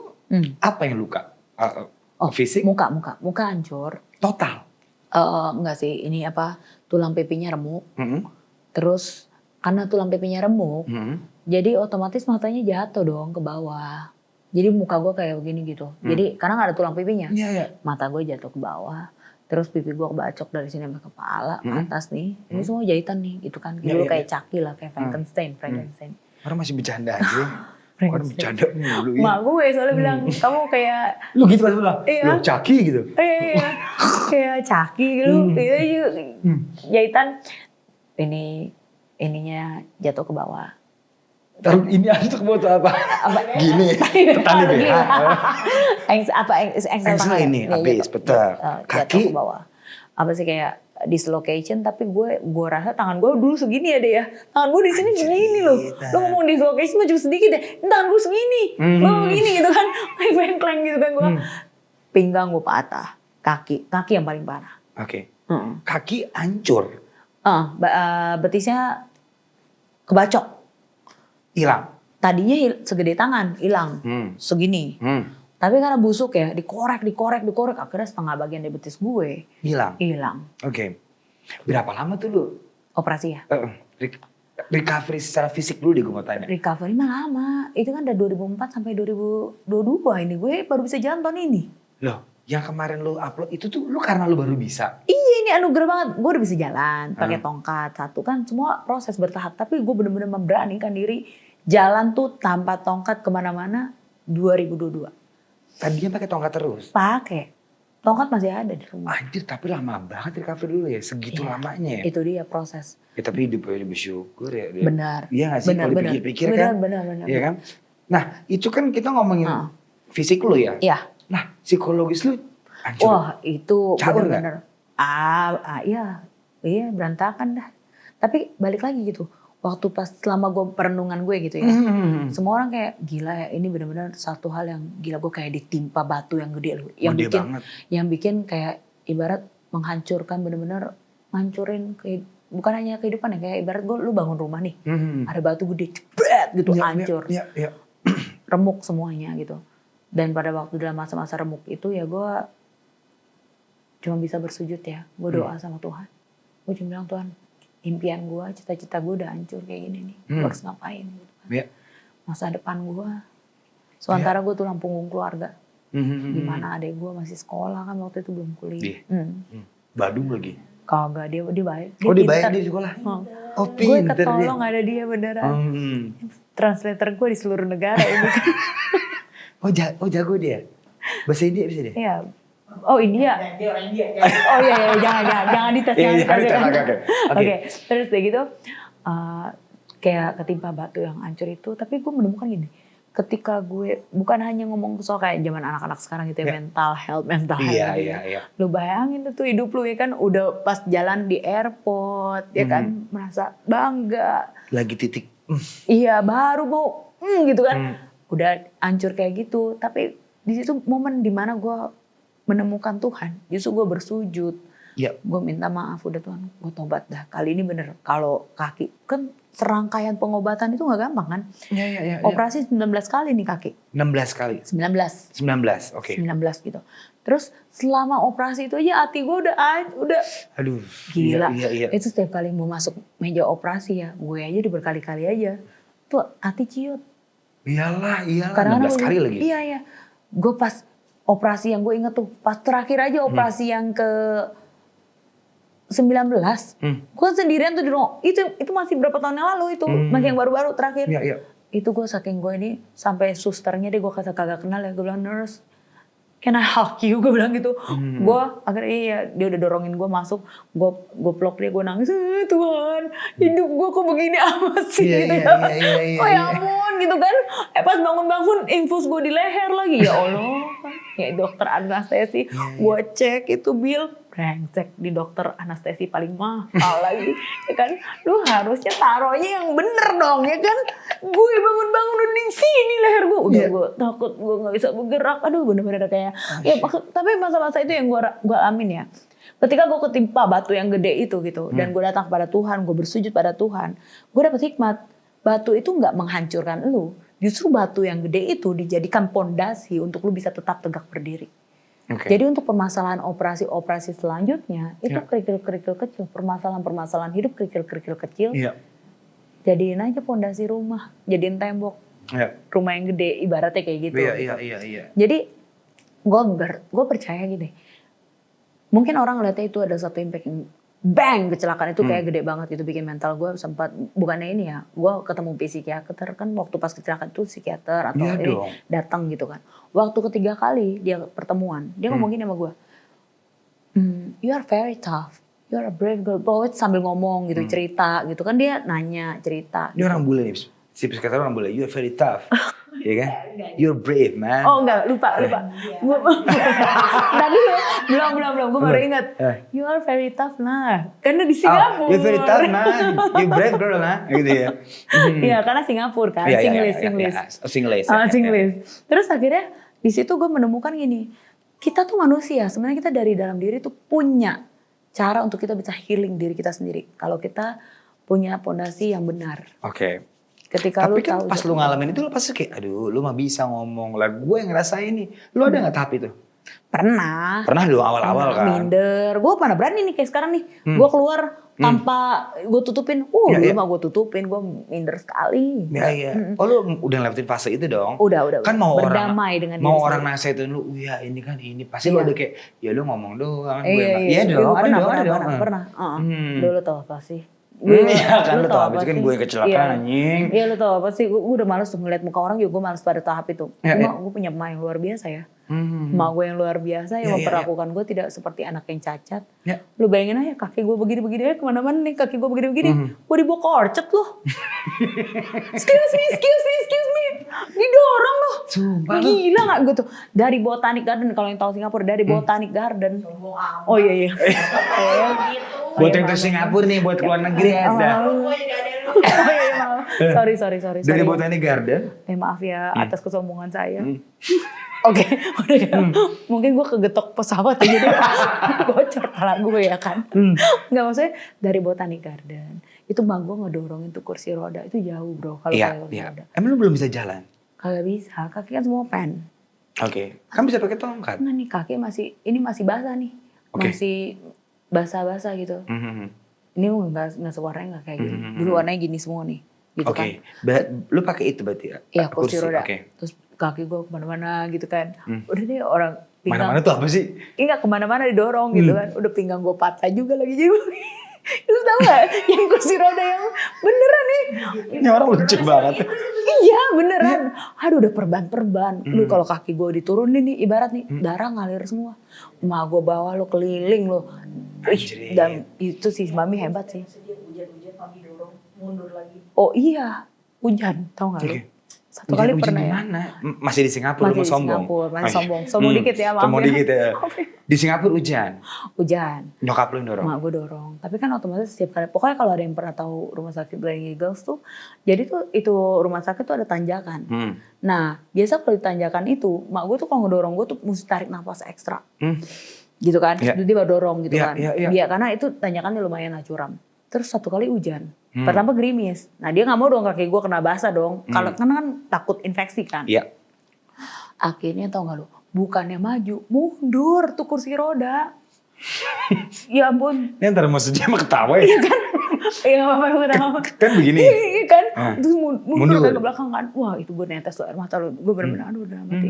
Speaker 3: apa yang luka? Fisik?
Speaker 2: muka hancur.
Speaker 3: Total?
Speaker 2: Enggak sih, ini apa, tulang pipinya remuk.
Speaker 3: Mm-hmm.
Speaker 2: Terus karena tulang pipinya remuk,
Speaker 3: Mm-hmm.
Speaker 2: jadi otomatis matanya jatuh dong ke bawah. Jadi muka gue kayak begini gitu. Jadi karena gak ada tulang pipinya,
Speaker 3: Iya.
Speaker 2: mata gue jatuh ke bawah. Terus pipi gue kebacok dari sini sampai kepala, atas nih. Ini semua jahitan nih gitu kan. Dulu kayak Chucky lah, kayak Frankenstein.
Speaker 3: Orang masih bercanda aja. Kan bercanda mulu ya.
Speaker 2: Mak gue soalnya bilang, kamu kayak,
Speaker 3: Lu gitu pas bilang,
Speaker 2: Iya.
Speaker 3: lu caki gitu.
Speaker 2: iya, kayak caki gitu, gitu aja. Jahitan, ininya jatuh ke bawah.
Speaker 3: Taruh ini aja tuh buat apa? Gini, tanda BH. Engsel ini, habis, betul.
Speaker 2: Jatuh
Speaker 3: Kaki?
Speaker 2: ke bawah. Apa sih kayak dislocation, tapi gue rasa tangan gue dulu segini ya deh ya. Tangan gue di sini segini loh. Lo ngomong dislocation mah cuma sedikit deh. Ini tangan gue segini. Gue begini gitu kan. Kleng gitu kan gue. Pinggang gue patah. Kaki yang paling parah.
Speaker 3: Oke. Kaki hancur.
Speaker 2: Betisnya kebacok.
Speaker 3: Hilang.
Speaker 2: Tadinya segede tangan, hilang. Segini. Tapi karena busuk ya, dikorek, akhirnya setengah bagian dari betis gue hilang.
Speaker 3: Oke. Berapa lama tuh lu?
Speaker 2: Operasi ya?
Speaker 3: Recovery secara fisik dulu deh gue mau tanya.
Speaker 2: Recovery mah lama. Itu kan dari 2004 sampai 2022 ini gue baru bisa jalan tahun ini.
Speaker 3: Loh, yang kemarin lu upload itu tuh lu karena lu baru bisa?
Speaker 2: Iya, ini anugerah banget. Gue udah bisa jalan pakai tongkat satu kan, semua proses bertahap. Tapi gue bener-bener memberanikan diri jalan tuh tanpa tongkat kemana-mana 2022.
Speaker 3: Tadinya pakai tongkat terus?
Speaker 2: Pakai. Tongkat masih ada di rumah.
Speaker 3: Anjir, tapi lama banget recovery dulu ya, segitu lamanya ya?
Speaker 2: Itu dia proses.
Speaker 3: Ya tapi hidup aja bersyukur ya.
Speaker 2: Benar.
Speaker 3: Iya gak sih kalau dipikir-pikir kan?
Speaker 2: Benar.
Speaker 3: Iya kan? Nah itu kan kita ngomongin fisik lu ya?
Speaker 2: Iya.
Speaker 3: Nah psikologis lu hancur.
Speaker 2: Wah itu
Speaker 3: Caur
Speaker 2: bener-bener. Iya berantakan dah. Tapi balik lagi gitu. Waktu pas selama gue perenungan gue gitu ya. Semua orang kayak gila ya, ini benar-benar satu hal yang gila, gue kayak ditimpa batu yang gede loh. Yang bikin kayak ibarat menghancurkan, benar-benar ngancurin bukan hanya kehidupan ya, kayak ibarat lu bangun rumah nih. Ada batu gede cepet gitu hancur.
Speaker 3: Iya.
Speaker 2: Remuk semuanya gitu. Dan pada waktu dalam masa-masa remuk itu ya gue cuma bisa bersujud ya. Gue doa sama Tuhan. Gue cuma bilang, Tuhan, impian gue, cita-cita gue udah hancur kayak gini nih. Gue harus ngapain gitu kan.
Speaker 3: Iya.
Speaker 2: Masa depan gue. Sementara gue tulang punggung keluarga. Dimana adek gue masih sekolah kan waktu itu belum kuliah.
Speaker 3: Badung lagi?
Speaker 2: Kagak, dia baik.
Speaker 3: Dia baik di sekolah? Oh
Speaker 2: gue
Speaker 3: pinter dia.
Speaker 2: ketolong ada dia beneran. Translator gue di seluruh negara ini.
Speaker 3: Oh jago dia? Bahasa India bisa dia?
Speaker 2: Iya. Oh India.
Speaker 5: Dia orang India.
Speaker 2: Oh iya jangan dites. Oke. Terus kayak gitu kayak ketimpa batu yang hancur itu, tapi gue menemukan gini. Ketika gue bukan hanya ngomong soal kayak zaman anak-anak sekarang gitu ya, mental health.
Speaker 3: Iya.
Speaker 2: Lu bayangin tuh hidup lu ya kan udah pas jalan di airport ya kan merasa bangga.
Speaker 3: Lagi titik.
Speaker 2: Iya, baru mau gitu kan. Udah hancur kayak gitu, tapi di situ momen dimana gue menemukan Tuhan, justru gue bersujud, gue minta maaf, udah Tuhan, gue tobat dah. Kali ini bener, kalau kaki, kan serangkaian pengobatan itu gak gampang kan?
Speaker 3: Iya.
Speaker 2: Operasi 19 kali nih kaki.
Speaker 3: 16 kali? 19, oke.
Speaker 2: 19 gitu. Terus selama operasi itu aja hati gue udah
Speaker 3: aduh,
Speaker 2: gila.
Speaker 3: Iya.
Speaker 2: Itu setiap kali mau masuk meja operasi ya, gue aja udah berkali-kali aja. Tuh hati ciut.
Speaker 3: Iyalah, 16
Speaker 2: Karena
Speaker 3: kali lagi.
Speaker 2: Iya. Gue pas operasi yang gue inget tuh, pas terakhir aja operasi yang ke 19, gue sendirian tuh di rumah. Itu masih berapa tahun yang lalu itu, masih yang baru-baru terakhir.
Speaker 3: Iya.
Speaker 2: Itu gue saking gue ini, sampai susternya deh gue kagak kenal ya, gue bilang, nurse, can I hug you? Gue bilang gitu. Gue akhirnya dia udah dorongin gue masuk, gue peluk dia, gue nangis, Tuhan, hidup gue kok begini amat sih gitu ya. Oh ya ampun gitu kan. Pas bangun-bangun infus gue di leher lagi, ya Allah. Ya dokter anestesi, gue cek itu bill, brengsek di dokter anestesi paling mahal lagi. Ya kan, lu harusnya taruhnya yang bener dong ya kan. Gue bangun-bangun udah di sini leher gue, udah gue takut gue nggak bisa bergerak. Aduh bener-bener kayak, ya tapi masa-masa itu yang gue alamin ya. Ketika gue ketimpa batu yang gede itu gitu, dan gue datang kepada Tuhan, gue bersujud pada Tuhan, gue dapet hikmat. Batu itu nggak menghancurkan lu, justru batu yang gede itu dijadikan pondasi untuk lu bisa tetap tegak berdiri. Jadi untuk permasalahan operasi selanjutnya itu kerikil-kerikil kecil, permasalahan hidup kerikil-kerikil kecil. Jadiin aja pondasi rumah, jadiin tembok. Rumah yang gede ibaratnya kayak gitu.
Speaker 3: Iya.
Speaker 2: Jadi gue percaya gini. Mungkin orang ngeliatnya itu ada satu impact yang bang kecelakaan itu kayak gede banget gitu, bikin mental gue sempat, bukannya ini ya, gue ketemu psikiater kan waktu pas kecelakaan itu psikiater atau
Speaker 3: Iya
Speaker 2: ini
Speaker 3: dong.
Speaker 2: datang gitu kan. Waktu ketiga kali dia pertemuan, dia ngomong gini sama gue, you are very tough, you are a brave girl. Pokoknya sambil ngomong gitu, cerita gitu kan, dia nanya cerita.
Speaker 3: Ini orang bule nih, si psikiater orang bule. You're very tough, ya kan? You're brave man.
Speaker 2: Oh enggak, lupa. Tadi belum, gue baru ingat. You are very tough nah, karena di Singapura.
Speaker 3: You're very tough nah, you brave girl nah, gitu ya.
Speaker 2: Iya, karena Singapura kan,
Speaker 3: Iya,
Speaker 2: Singlish.
Speaker 3: Singlish.
Speaker 2: Terus akhirnya di situ gue menemukan gini, kita tuh manusia, sebenarnya kita dari dalam diri tuh punya cara untuk kita bisa healing diri kita sendiri. Kalau kita punya pondasi yang benar.
Speaker 3: Oke.
Speaker 2: Ketika
Speaker 3: Tapi
Speaker 2: lu
Speaker 3: kan
Speaker 2: tahu
Speaker 3: pas lu ngalamin itu lu pasti kayak, aduh lu mah bisa ngomong lah, gue yang ngerasain nih. Lu ada nggak tahap itu?
Speaker 2: pernah
Speaker 3: Dong awal-awal kan?
Speaker 2: minder. Gue mana berani nih kayak sekarang nih. Gue keluar tanpa gue tutupin.
Speaker 3: Ya,
Speaker 2: Dulu
Speaker 3: ya.
Speaker 2: mah gue tutupin, gue minder sekali.
Speaker 3: Iya. Oh lu udah ngelewatin fase itu dong?
Speaker 2: Udah.
Speaker 3: Kan mau
Speaker 2: berdamai
Speaker 3: orang
Speaker 2: dengan
Speaker 3: mau
Speaker 2: diri
Speaker 3: orang
Speaker 2: sendiri.
Speaker 3: nasihatin lu, iya ini kan ini pasti lu
Speaker 2: Iya.
Speaker 3: ada kayak ya lu ngomong doang.
Speaker 2: Iya
Speaker 3: dong,
Speaker 2: gue
Speaker 3: ada dong.
Speaker 2: pernah. Dulu tau apa sih?
Speaker 3: Iya kan lu tau
Speaker 2: apa
Speaker 3: abis kan
Speaker 2: sih?
Speaker 3: gue kecelakaan
Speaker 2: Iya.
Speaker 3: anjing.
Speaker 2: Iya lu tau apa sih? Gue udah males tuh ngeliat muka orang juga, gue males pada tahap itu.
Speaker 3: Iya,
Speaker 2: Cuma gue punya emak yang luar biasa ya. Emak gue yang luar biasa yang
Speaker 3: Iya,
Speaker 2: memperlakukan gue tidak seperti anak yang cacat.
Speaker 3: Iya.
Speaker 2: Lu bayangin aja kaki gue begini-begini aja kemana-mana nih, kaki gue begini-begini. Gue dibawa ke orchard loh. excuse me. Didorong loh.
Speaker 3: Sumpah lu.
Speaker 2: Gila gak gue tuh. Dari Botanic Garden, kalau yang tahu Singapura, dari Botanic Garden. Oh iya.
Speaker 3: Buat yang ke Singapura nih, buat keluar negeri ada.
Speaker 2: Sorry.
Speaker 3: Dari Botanic Garden.
Speaker 2: Maaf ya atas kesombongan saya. Oke, udah ya. Mungkin gue kegetok pesawat ya, jadi bocor kepala gue ya kan. Nggak, maksudnya dari Botanic Garden. Itu mak gue ngedorongin tuh kursi roda. Itu jauh bro kalau pakai kursi roda.
Speaker 3: Emang lu belum bisa jalan?
Speaker 2: Kagak bisa, kaki kan semua pen.
Speaker 3: Oke. Kan bisa pakai tongkat.
Speaker 2: Enggak nih, kaki masih basah nih.
Speaker 3: Oke.
Speaker 2: Masih basah-basah gitu. Ini nggak sewarnanya nggak kayak gini. Dulu warnanya gini semua nih. Gitu kan.
Speaker 3: Oke. Lu pakai itu berarti ya?
Speaker 2: Iya, kursi roda.
Speaker 3: Oke.
Speaker 2: Terus kaki gue kemana-mana gitu kan. Udah deh orang pinggang.
Speaker 3: Mana-mana tuh apa sih?
Speaker 2: Enggak kemana-mana didorong gitu kan. Udah pinggang gue patah juga lagi jadi. Itu tau gak? Yang kursi roda yang beneran nih.
Speaker 3: Ini orang lucu banget.
Speaker 2: Iya beneran. Aduh udah perban. Lu kalau kaki gue diturunin nih ibarat nih darah ngalir semua. Emak gue bawa lo keliling lo.
Speaker 3: Anjir.
Speaker 2: Dan itu sih mami hebat sih.
Speaker 5: Hujan-hujan mami dorong mundur lagi.
Speaker 2: Oh iya hujan tau gak lu?
Speaker 3: Oke.
Speaker 2: Satu kali
Speaker 3: Ujian
Speaker 2: pernah
Speaker 3: di
Speaker 2: ya.
Speaker 3: mana? Masih di Singapura,
Speaker 2: Masih
Speaker 3: lu
Speaker 2: di
Speaker 3: sombong.
Speaker 2: Singapura, masih
Speaker 3: Oh, iya.
Speaker 2: sombong. Sombong dikit ya, maaf
Speaker 3: Sombong
Speaker 2: ya.
Speaker 3: dikit ya. Di Singapura hujan.
Speaker 2: Hujan.
Speaker 3: Nyokap lu yang dorong.
Speaker 2: Mak gue dorong. Tapi kan otomatis setiap kali, pokoknya kalau ada yang pernah tahu rumah sakit Flying Eagles tuh, jadi tuh itu rumah sakit tuh ada tanjakan. Nah biasa kalau di tanjakan itu, mak gue tuh kalau ngedorong gue tuh mesti tarik nafas ekstra. Gitu kan,
Speaker 3: Iya.
Speaker 2: jadi dia baru dorong gitu
Speaker 3: Iya,
Speaker 2: kan.
Speaker 3: iya, iya.
Speaker 2: Dia karena itu tanjakannya lumayan lah curam. Terus satu kali hujan. Pertama gerimis. Nah dia nggak mau dong kaki gue kena basah dong. Kalau karena kan takut infeksi kan.
Speaker 3: Iya.
Speaker 2: Akhirnya tau gak lu, bukannya maju, mundur tuh kursi roda. Ya ampun.
Speaker 3: Ini antara maksudnya sama ketawa ya?
Speaker 2: Iya gak apa-apa gue tahu.
Speaker 3: Kan begini.
Speaker 2: Iya kan, terus
Speaker 3: Mundur.
Speaker 2: mundur ke belakang kan. Wah itu gue netes tuh air mata lu. Gue bener-bener aduh udah mati.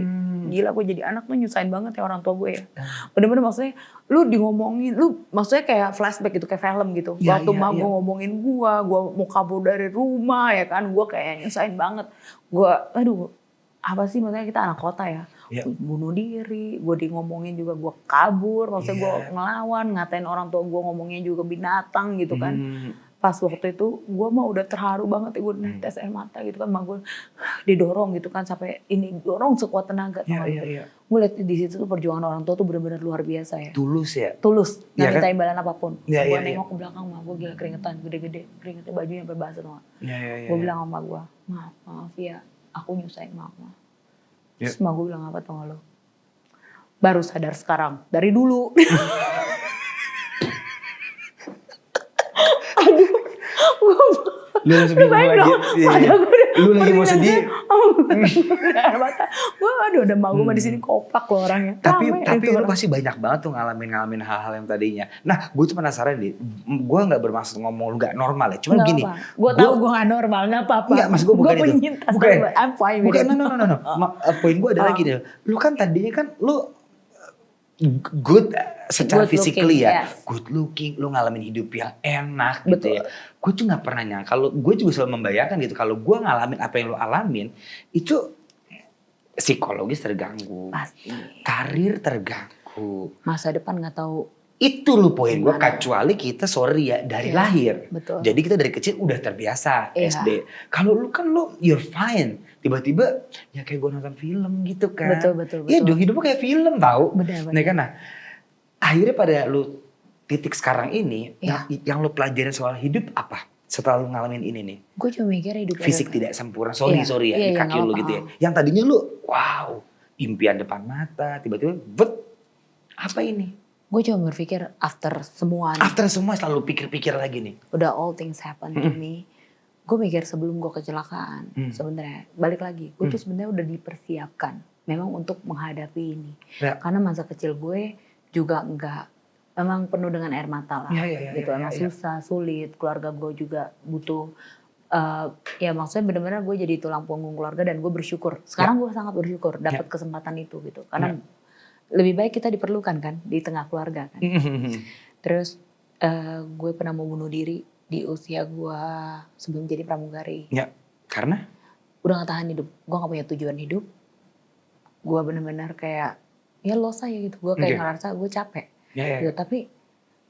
Speaker 2: Gila gue jadi anak tuh nyusahin banget ya orang tua gue ya. Bener-bener maksudnya lu ngomongin, lu maksudnya kayak flashback gitu, kayak film gitu.
Speaker 3: Iya,
Speaker 2: Waktu
Speaker 3: iya,
Speaker 2: mah
Speaker 3: iya.
Speaker 2: gue ngomongin gue mau kabur dari rumah ya kan. Gue kayak nyusahin banget. Gue aduh apa sih maksudnya kita anak kota ya.
Speaker 3: Iya.
Speaker 2: Bunuh diri, gue ngomongin juga gue kabur. Maksudnya gue
Speaker 3: Iya.
Speaker 2: ngelawan, ngatain orang tua gue ngomongnya juga binatang gitu kan. Pas waktu itu gue mah udah terharu banget ya, gue netes air mata gitu kan, mak gue didorong gitu kan sampai ini dorong sekuat tenaga.
Speaker 3: Iya.
Speaker 2: Gue lihat di situ tuh perjuangan orang tua tuh benar-benar luar biasa ya.
Speaker 3: Tulus ya?
Speaker 2: Tulus,
Speaker 3: Iya
Speaker 2: nggak
Speaker 3: kan?
Speaker 2: minta imbalan apapun.
Speaker 3: Iya,
Speaker 2: Gue
Speaker 3: iya,
Speaker 2: nengok ke belakang mah gue gila keringetan gede-gede, keringetnya bajunya sampai basah tuh.
Speaker 3: Iya.
Speaker 2: Gue bilang sama gue, maaf ya, aku nyusahin mama.
Speaker 3: Iya.
Speaker 2: Terus mak gue bilang apa tau gak lo? Baru sadar sekarang, dari dulu.
Speaker 3: Lu langsung bingung lagi. Iya. Lu lagi mau sedih.
Speaker 2: Gue aduh udah mak gue mah di sini koplak loh orangnya.
Speaker 3: Tapi
Speaker 2: Rame
Speaker 3: tapi
Speaker 2: itu
Speaker 3: lu
Speaker 2: orang.
Speaker 3: pasti banyak banget tuh ngalamin hal-hal yang tadinya. Nah, gue tuh penasaran deh. Gue nggak bermaksud ngomong lu nggak normal ya. Cuma gini.
Speaker 2: Gue tahu gue gak normal, gak apa-apa.
Speaker 3: Enggak, mas gue bukan itu.
Speaker 2: penyintas,
Speaker 3: Bukan.
Speaker 2: I'm fine with
Speaker 3: Bukan,
Speaker 2: it.
Speaker 3: no. Poin gue ada lagi deh. Lu kan tadinya kan lu good secara
Speaker 2: Good
Speaker 3: physically
Speaker 2: looking,
Speaker 3: ya,
Speaker 2: yes.
Speaker 3: good looking, lu ngalamin hidup yang enak gitu
Speaker 2: Betul.
Speaker 3: ya. Gue tuh nggak pernah nyangka, kalau gue juga selalu membayangkan gitu, kalau gue ngalamin apa yang lu alamin, itu psikologis terganggu,
Speaker 2: Pasti.
Speaker 3: karir terganggu.
Speaker 2: Masa depan nggak tahu.
Speaker 3: Itu lu poin gue,
Speaker 2: Gimana?
Speaker 3: kecuali kita sorry ya dari
Speaker 2: Iya,
Speaker 3: lahir.
Speaker 2: betul.
Speaker 3: Jadi kita dari kecil udah terbiasa
Speaker 2: Iya.
Speaker 3: SD. Kalau lu kan lu you're fine. Tiba-tiba ya kayak gue nonton film gitu kan.
Speaker 2: Betul.
Speaker 3: Iya dong, hidup lu kayak film tau.
Speaker 2: Benar.
Speaker 3: Nah kan, nah akhirnya pada lu titik sekarang ini,
Speaker 2: Iya.
Speaker 3: yang lu pelajarin soal hidup apa? Setelah lu ngalamin ini nih.
Speaker 2: Gue cuma mikir hidup
Speaker 3: Fisik tidak sempurna, sorry ya, di
Speaker 2: Iya,
Speaker 3: kaki
Speaker 2: nggak
Speaker 3: lu
Speaker 2: apa-apa.
Speaker 3: gitu ya. Yang tadinya lu wow, impian depan mata, tiba-tiba apa ini?
Speaker 2: Gue cuma berpikir after semua nih,
Speaker 3: After semua selalu pikir-pikir lagi nih.
Speaker 2: udah all things happen to me. Gue mikir sebelum gue kecelakaan, sebenarnya balik lagi, gue tuh sebenarnya udah dipersiapkan, memang untuk menghadapi ini.
Speaker 3: Ya.
Speaker 2: Karena masa kecil gue juga memang penuh dengan air mata lah, gitu. Emang susah, sulit. Keluarga gue juga butuh. Ya maksudnya benar-benar gue jadi tulang punggung keluarga dan gue bersyukur. Sekarang gue sangat bersyukur dapat kesempatan itu gitu, karena lebih baik kita diperlukan kan di tengah keluarga kan. Terus gue pernah mau bunuh diri di usia gue sebelum jadi pramugari.
Speaker 3: Ya, karena?
Speaker 2: Udah gak tahan hidup, gue gak punya tujuan hidup. Gue benar-benar kayak ya lost aja gitu. Gue kayak ngerasa gue capek. Gitu. Tapi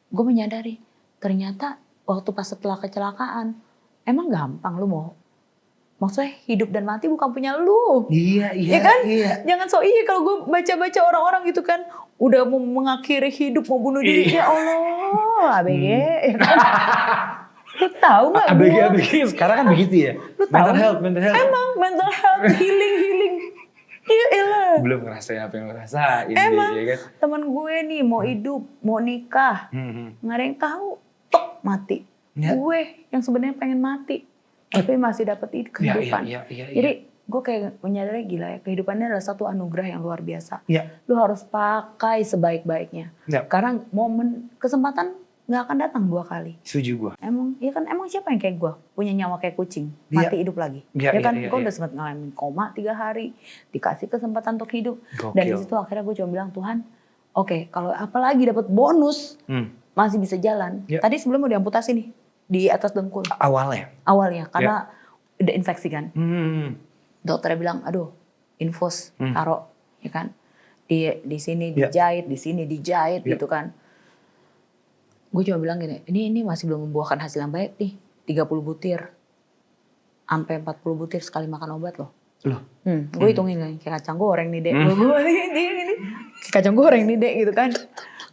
Speaker 2: gue menyadari ternyata waktu pas setelah kecelakaan emang gampang lu mau. Maksudnya hidup dan mati bukan punya lu.
Speaker 3: Iya
Speaker 2: Ya kan?
Speaker 3: iya.
Speaker 2: Jangan so iya kalau gue baca-baca orang-orang gitu kan. Udah mau mengakhiri hidup, mau bunuh diri. Ya Allah, ABG. Ya kan? Lu tahu gak
Speaker 3: ABG sekarang kan begitu ya.
Speaker 2: Lu tahu?
Speaker 3: Mental health.
Speaker 2: Emang mental health, healing. Iya elah.
Speaker 3: Belum ngerasain apa yang lo rasain.
Speaker 2: Emang
Speaker 3: Ya kan?
Speaker 2: temen gue nih mau hidup, mau nikah. Gak ada yang tahu. Tok mati.
Speaker 3: Ya.
Speaker 2: Gue yang sebenarnya pengen mati. Tapi masih dapat kehidupan.
Speaker 3: Iya.
Speaker 2: Jadi gue kayak menyadari gila ya, kehidupannya adalah satu anugerah yang luar biasa.
Speaker 3: Iya.
Speaker 2: Lu harus pakai sebaik-baiknya.
Speaker 3: Ya.
Speaker 2: Karena kesempatan gak akan datang 2 kali.
Speaker 3: Setuju gue.
Speaker 2: Emang siapa yang kayak gue punya nyawa kayak kucing,
Speaker 3: Iya.
Speaker 2: mati hidup lagi.
Speaker 3: Iya,
Speaker 2: Ya kan,
Speaker 3: iya,
Speaker 2: gue
Speaker 3: iya.
Speaker 2: udah sempat ngalamin koma 3 hari, dikasih kesempatan untuk hidup.
Speaker 3: Gokil.
Speaker 2: Dan di situ akhirnya gue cuma bilang, Tuhan, oke, kalau apalagi dapat bonus masih bisa jalan.
Speaker 3: Iya.
Speaker 2: Tadi sebelum mau diamputasi nih di atas dengkul
Speaker 3: Awalnya.
Speaker 2: karena udah infeksi kan. Dokternya bilang, aduh, infus taruh, ya kan? Di sini
Speaker 3: Iya.
Speaker 2: dijahit, di sini dijahit gitu kan. Gue cuma bilang gini, ini masih belum membuahkan hasil yang baik nih. 30 butir, sampai 40 butir sekali makan obat loh.
Speaker 3: Loh.
Speaker 2: Gue hitungin kan, kayak kacang goreng nih dek. Gue ini kayak kacang goreng nih dek gitu kan.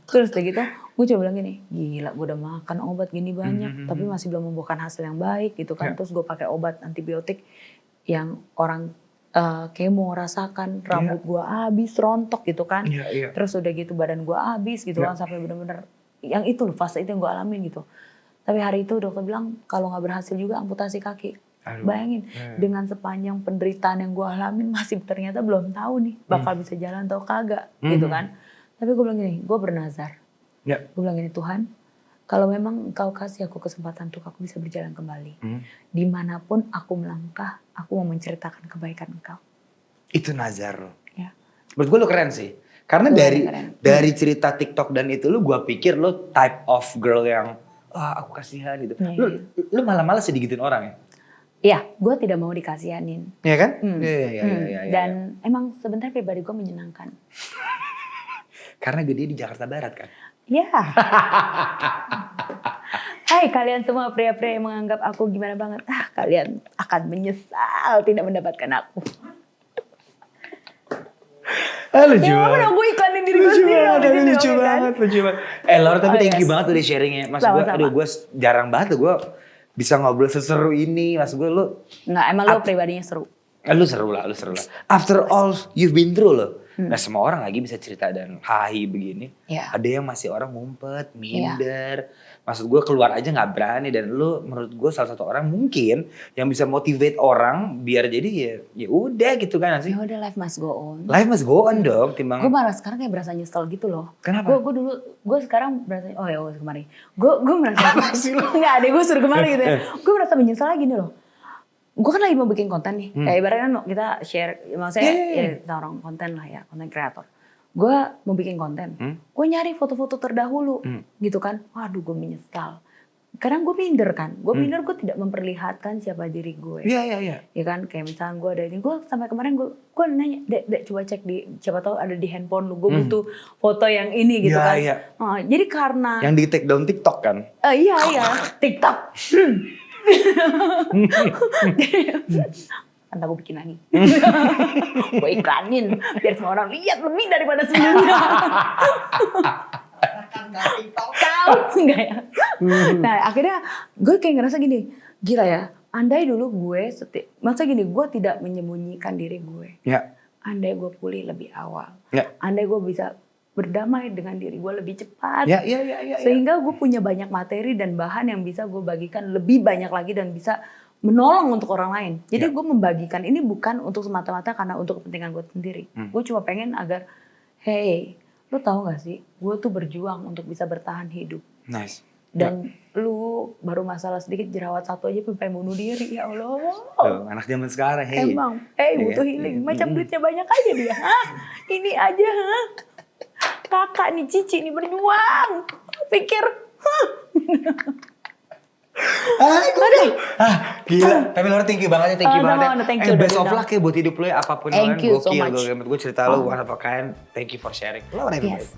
Speaker 2: Terus udah gitu, gue coba bilang gini, gila gue udah makan obat gini banyak, tapi masih belum membuahkan hasil yang baik gitu kan. Terus gue pakai obat antibiotik yang orang kemo rasakan, rambut gue habis, rontok gitu kan.
Speaker 3: Iya.
Speaker 2: Terus udah gitu badan gue habis gitu kan, sampai bener-bener yang itu loh, fase itu yang gue alamin gitu. Tapi hari itu dokter bilang kalau gak berhasil juga amputasi kaki.
Speaker 3: Aduh.
Speaker 2: Bayangin, dengan sepanjang penderitaan yang gue alamin masih ternyata belum tahu nih bakal bisa jalan atau kagak gitu kan. Tapi gue bilang gini, gue bernazar.
Speaker 3: Ya.
Speaker 2: Gue bilang gini, Tuhan, kalau memang engkau kasih aku kesempatan untuk aku bisa berjalan kembali. Dimanapun aku melangkah, aku mau menceritakan kebaikan engkau.
Speaker 3: Itu nazar lo.
Speaker 2: Ya.
Speaker 3: Menurut gue lo keren sih. Karena dari cerita TikTok dan itu lu gue pikir lo type of girl yang aku kasihan gitu. Lu malah sih digituin orang ya?
Speaker 2: Iya, gue tidak mau dikasihanin.
Speaker 3: Iya kan? Iya.
Speaker 2: Dan emang sebenarnya pribadi gue menyenangkan.
Speaker 3: Karena gede di Jakarta Barat kan?
Speaker 2: Iya. Hai kalian semua pria-pria yang menganggap aku gimana banget. Kalian akan menyesal tidak mendapatkan aku.
Speaker 3: Lucu
Speaker 2: Ya
Speaker 3: banget.
Speaker 2: gue iklanin diri gue sendiri.
Speaker 3: Lucu banget. Laura tapi thank you banget udah sharingnya. Mas gue,
Speaker 2: Sama-sama.
Speaker 3: gue jarang banget loh gue bisa ngobrol seseru ini. Mas gue lu,
Speaker 2: Nggak, emang lo pribadinya seru.
Speaker 3: lu seru lah. After all you've been through loh. Nah semua orang lagi bisa cerita dan hahi begini.
Speaker 2: Iya.
Speaker 3: Ada yang masih orang ngumpet, minder. Maksud gue keluar aja gak berani. Dan lu menurut gue salah satu orang mungkin yang bisa motivate orang biar jadi ya udah gitu kan sih.
Speaker 2: Ya udah, life must go on.
Speaker 3: Life must go on dong. Timbang
Speaker 2: Gue malah sekarang kayak berasa nyesel gitu loh.
Speaker 3: Kenapa?
Speaker 2: Gue sekarang berasa, kemarin. Gue merasa, enggak ada, gue suruh kemarin gitu ya. Gue merasa menyesal lagi nih loh. Gue kan lagi mau bikin konten nih. Kayak ibaratnya kan kita share, maksudnya ya kita orang konten lah ya, konten kreator. gue mau bikin konten, gue nyari foto-foto terdahulu, gitu kan. Waduh, gue menyesal. Kadang gue minder kan, gue tidak memperlihatkan siapa diri gue.
Speaker 3: Iya.
Speaker 2: Ya kan, kayak misalnya gue ada ini, gue sampai kemarin gue nanya, dek coba cek di, siapa tahu ada di handphone lu, gue butuh foto yang ini gitu kan.
Speaker 3: Iya.
Speaker 2: Jadi karena,
Speaker 3: Yang di take down TikTok kan?
Speaker 2: iya, TikTok. Entah gue bikin lagi. Gue iklanin, biar semua orang lihat lebih daripada sebelumnya. Kau enggak ya? Nah akhirnya gue kayak ngerasa gini, gila ya, andai dulu gue masa gini, gue tidak menyembunyikan diri gue.
Speaker 3: Ya.
Speaker 2: Andai gue pulih lebih awal,
Speaker 3: Ya.
Speaker 2: andai gue bisa berdamai dengan diri gue lebih cepat,
Speaker 3: Ya.
Speaker 2: sehingga gue punya banyak materi dan bahan yang bisa gue bagikan lebih banyak lagi dan bisa menolong untuk orang lain. Jadi gue membagikan ini bukan untuk semata-mata karena untuk kepentingan gue sendiri. Gue cuma pengen agar, hey, lu tahu gak sih, gue tuh berjuang untuk bisa bertahan hidup.
Speaker 3: Nice.
Speaker 2: Dan lu baru masalah sedikit jerawat satu aja pengen bunuh diri, ya Allah.
Speaker 3: Tuh, anak zaman sekarang, hey.
Speaker 2: Emang, butuh healing. Macam duitnya banyak aja dia. Ini aja, kakak nih, Cici nih berjuang. Pikir,
Speaker 3: Gila, tapi Laura thank you banget ya, thank you banget ya.
Speaker 2: thank you,
Speaker 3: Best
Speaker 2: udah
Speaker 3: of luck ya buat hidup lu ya, apapun yang
Speaker 2: Thank you so
Speaker 3: gokil,
Speaker 2: much.
Speaker 3: gue cerita lu, one of a kind, thank you for sharing. Laura,
Speaker 2: Yes.